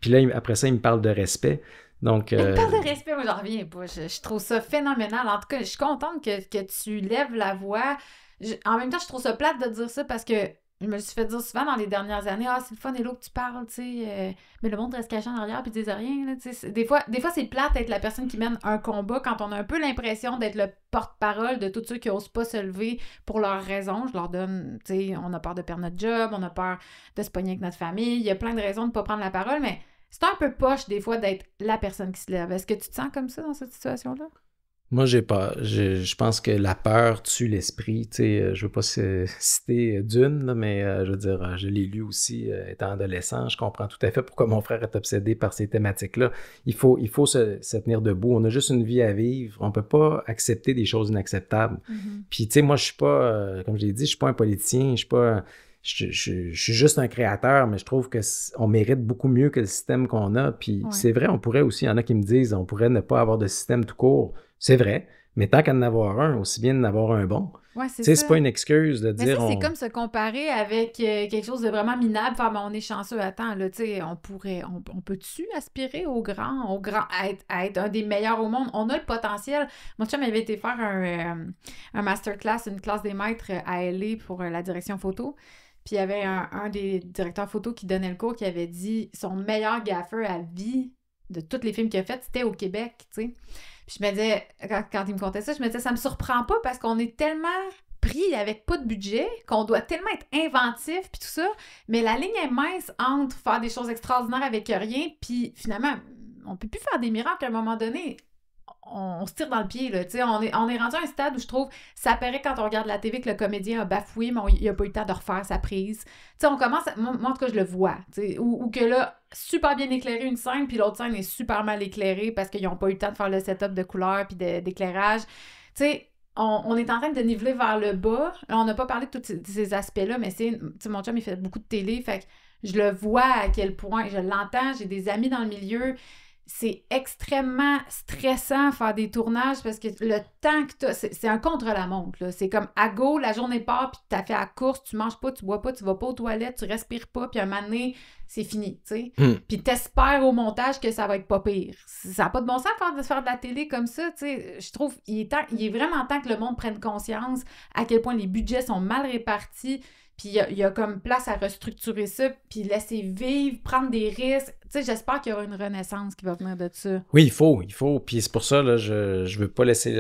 Puis là, après ça, il me parle de respect. Donc, il me parle de respect, moi, j'en reviens pas. Je trouve ça phénoménal. En tout cas, je suis contente que tu lèves la voix. En même temps, je trouve ça plate de dire ça parce que je me suis fait dire souvent dans les dernières années, c'est le fun, Hello, que tu parles, tu sais, mais le monde reste caché en arrière puis ils disent rien, là, tu sais. Des fois, c'est plate d'être la personne qui mène un combat quand on a un peu l'impression d'être le porte-parole de tous ceux qui n'osent pas se lever pour leurs raisons. Je leur donne, tu sais, on a peur de perdre notre job, on a peur de se pogner avec notre famille, il y a plein de raisons de ne pas prendre la parole, mais c'est un peu poche, des fois, d'être la personne qui se lève. Est-ce que tu te sens comme ça dans cette situation-là? Moi, je pense que la peur tue l'esprit. Tu sais, je veux pas citer Dune, là, mais je veux dire, je l'ai lu aussi étant adolescent. Je comprends tout à fait pourquoi mon frère est obsédé par ces thématiques-là. Il faut se tenir debout. On a juste une vie à vivre. On peut pas accepter des choses inacceptables. Puis, tu sais, moi, je suis pas, comme je l'ai dit, je suis pas un politicien, je suis pas... Je suis juste un créateur, mais je trouve qu'on mérite beaucoup mieux que le système qu'on a. Puis c'est vrai, on pourrait aussi, il y en a qui me disent, on pourrait ne pas avoir de système tout court. C'est vrai, mais tant qu'à en avoir un, aussi bien d'en avoir un bon. Ouais, c'est Tu sais, ça. c'est pas une excuse de Mais dire... ça, c'est comme se comparer avec quelque chose de vraiment minable, faire, on est chanceux, attends, là, tu sais, on peut-tu aspirer à être un des meilleurs au monde? On a le potentiel. Mon chum avait été faire un masterclass, une classe des maîtres à LA pour la direction photo. Puis il y avait un des directeurs photo qui donnait le cours qui avait dit son meilleur gaffeur à vie de tous les films qu'il a fait, c'était au Québec, tu sais. Puis je me disais, quand il me contait ça, je me disais, ça me surprend pas parce qu'on est tellement pris avec pas de budget, qu'on doit tellement être inventif puis tout ça, mais la ligne est mince entre faire des choses extraordinaires avec rien, puis finalement, on peut plus faire des miracles à un moment donné. On se tire dans le pied, là, tu sais, on est rendu à un stade où je trouve, ça paraît quand on regarde la TV que le comédien a bafoué, mais il a pas eu le temps de refaire sa prise. Tu sais, on commence, moi en tout cas, je le vois, tu sais, ou que là, super bien éclairé une scène, puis l'autre scène est super mal éclairée parce qu'ils n'ont pas eu le temps de faire le setup de couleurs puis d'éclairage. Tu sais, on est en train de niveler vers le bas. Là, on n'a pas parlé de tous ces aspects-là, mais tu sais, mon chum, il fait beaucoup de télé, fait que je le vois à quel point, je l'entends, j'ai des amis dans le milieu. C'est extrêmement stressant faire des tournages parce que le temps que tu as, c'est un contre-la-montre, là. C'est comme à go, la journée part, puis tu as fait la course, tu manges pas, tu bois pas, tu vas pas aux toilettes, tu respires pas, puis un moment donné, c'est fini, tu sais. Puis t'espères au montage que ça va être pas pire. Ça n'a pas de bon sens de faire de la télé comme ça, tu sais. Je trouve il est vraiment temps que le monde prenne conscience à quel point les budgets sont mal répartis. Puis il y a comme place à restructurer ça, puis laisser vivre, prendre des risques. Tu sais, j'espère qu'il y aura une renaissance qui va venir de ça. Oui, il faut. Puis c'est pour ça, là, je veux pas laisser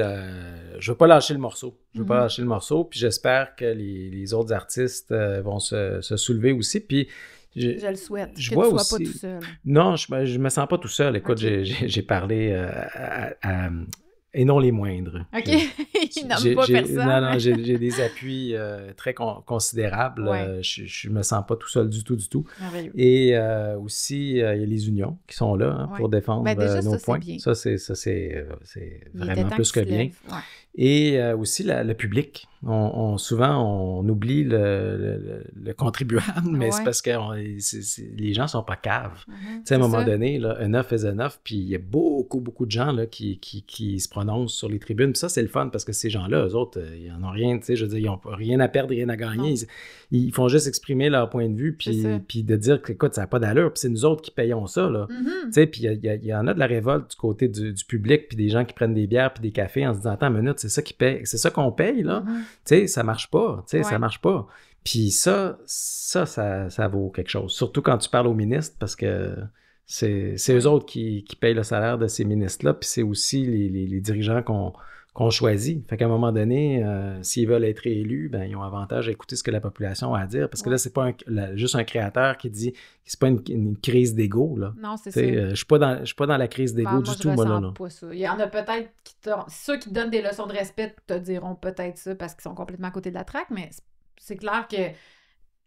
je veux pas lâcher le morceau. Je veux pas lâcher le morceau, puis j'espère que les autres artistes vont se soulever aussi. Puis je le souhaite, que tu sois pas tout seul. Non, je me sens pas tout seul. Écoute, okay. j'ai parlé et non les moindres. OK. Il nomme pas personne. Non, j'ai des appuis très considérables. Ouais. Je me sens pas tout seul du tout. Merveilleux. Et aussi, il y a les unions qui sont là pour défendre nos points. Ça, c'est vraiment plus que bien. Ouais. Et aussi le public. Souvent, on oublie le contribuable, mais c'est parce que les gens sont pas caves. Tu sais, à un moment donné, là, enough is enough, puis il y a beaucoup de gens là, qui se prononcent sur les tribunes. Puis ça, c'est le fun, parce que ces gens-là, eux autres, ils n'en ont rien, tu sais, je veux dire, ils n'ont rien à perdre, rien à gagner. Ils font juste exprimer leur point de vue, puis de dire que, écoute, ça n'a pas d'allure, puis c'est nous autres qui payons ça, là. Tu sais, puis il y en a de la révolte du côté du public, puis des gens qui prennent des bières puis des cafés en se disant, attends une minute, c'est ça qui paye, c'est ça qu'on paye, là. Tu sais, ça marche pas, ça marche pas. Puis ça vaut quelque chose. Surtout quand tu parles aux ministres, parce que c'est eux autres qui payent le salaire de ces ministres-là, puis c'est aussi les dirigeants qu'on choisit. Fait qu'à un moment donné, s'ils veulent être élus, ben ils ont avantage à écouter ce que la population a à dire, parce que là, c'est pas juste un créateur qui dit, c'est pas une crise d'ego, là. Non, c'est ça. Je suis pas dans la crise d'ego du tout, moi, là. Pas ça. Il y en a peut-être ceux qui donnent des leçons de respect te diront peut-être ça parce qu'ils sont complètement à côté de la traque, mais c'est clair que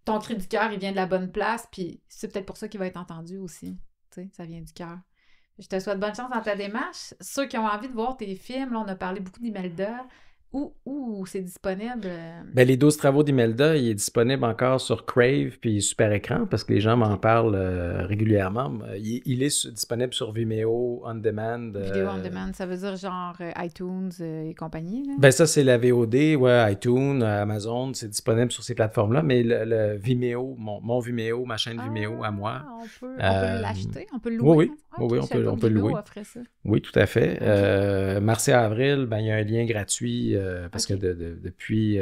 ton cri du cœur, il vient de la bonne place, puis c'est peut-être pour ça qu'il va être entendu aussi. Tu sais, ça vient du cœur. Je te souhaite bonne chance dans ta démarche. Ceux qui ont envie de voir tes films, là, on a parlé beaucoup d'Imelda. Où c'est disponible? Ben, les 12 travaux d'Imelda, il est disponible encore sur Crave puis Super Écran, parce que les gens m'en parlent régulièrement. Il est disponible sur Vimeo On Demand. Vidéo On Demand, ça veut dire genre iTunes et compagnie? Là? Ben ça, c'est la VOD, iTunes, Amazon, c'est disponible sur ces plateformes-là, mais le Vimeo, mon Vimeo, ma chaîne Vimeo à moi. On peut l'acheter, on peut le louer. Oui, on peut le louer. Ça. Oui, tout à fait. Mars et avril, ben, il y a un lien gratuit parce que depuis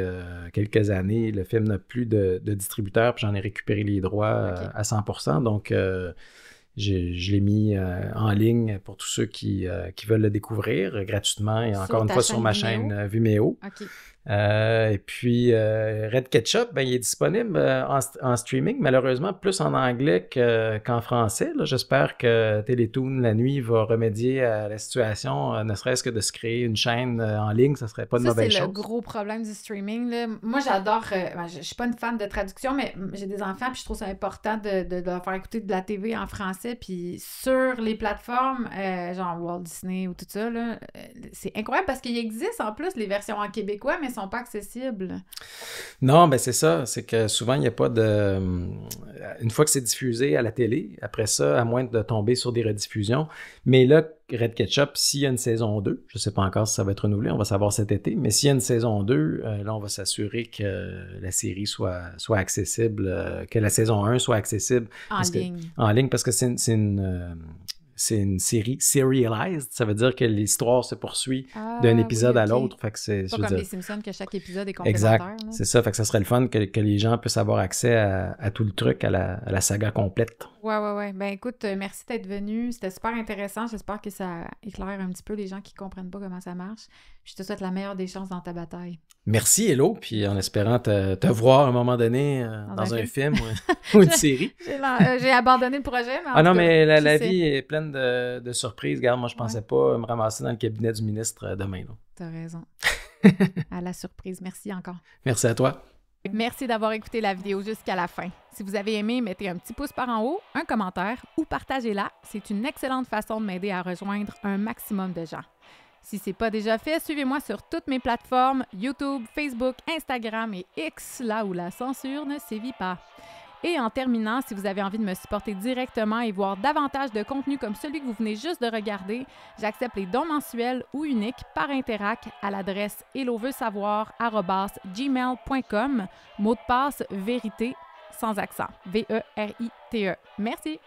quelques années, le film n'a plus de distributeur, puis j'en ai récupéré les droits à 100%. Donc, je l'ai mis en ligne pour tous ceux qui veulent le découvrir gratuitement et encore une fois sur ma chaîne Vimeo. Okay. Et puis, Red Ketchup, ben, il est disponible en streaming, malheureusement plus en anglais qu'en français. Là. J'espère que Télétoon, la nuit, va remédier à la situation, ne serait-ce que de se créer une chaîne en ligne, ça serait pas de mauvaise chose. C'est le gros problème du streaming. Là. Moi, j'adore... je suis pas une fan de traduction, mais j'ai des enfants, puis je trouve ça important de leur faire écouter de la TV en français. Puis sur les plateformes, genre Walt Disney ou tout ça, là, c'est incroyable parce qu'il existe en plus les versions en québécois, mais sont pas accessibles. Non, ben c'est ça. C'est que souvent, il n'y a pas de... Une fois que c'est diffusé à la télé, après ça, à moins de tomber sur des rediffusions, mais là, Red Ketchup, s'il y a une saison 2, je ne sais pas encore si ça va être renouvelé, on va savoir cet été, mais s'il y a une saison 2, là, on va s'assurer que la série soit accessible, que la saison 1 soit accessible. En ligne. En ligne, parce que c'est une série serialized, ça veut dire que l'histoire se poursuit d'un épisode à l'autre. Fait que c'est pas comme les Simpsons, que chaque épisode est complémentaire. Exact, c'est ça. Fait que ça serait le fun que les gens puissent avoir accès à tout le truc, à la saga complète. Ouais. Ben écoute, merci d'être venu. C'était super intéressant. J'espère que ça éclaire un petit peu les gens qui comprennent pas comment ça marche. Je te souhaite la meilleure des chances dans ta bataille. Merci, Hello, puis en espérant te voir à un moment donné dans un film ou une série. J'ai abandonné le projet. Mais la vie est pleine de surprises. Regarde, moi, je pensais pas me ramasser dans le cabinet du ministre demain. T'as raison. À la surprise. Merci encore. Merci à toi. Merci d'avoir écouté la vidéo jusqu'à la fin. Si vous avez aimé, mettez un petit pouce par en haut, un commentaire ou partagez-la. C'est une excellente façon de m'aider à rejoindre un maximum de gens. Si ce n'est pas déjà fait, suivez-moi sur toutes mes plateformes, YouTube, Facebook, Instagram et X, là où la censure ne sévit pas. Et en terminant, si vous avez envie de me supporter directement et voir davantage de contenu comme celui que vous venez juste de regarder, j'accepte les dons mensuels ou uniques par Interac à l'adresse helloveusavoir@gmail.com, mot de passe vérité sans accent, VERITE. Merci!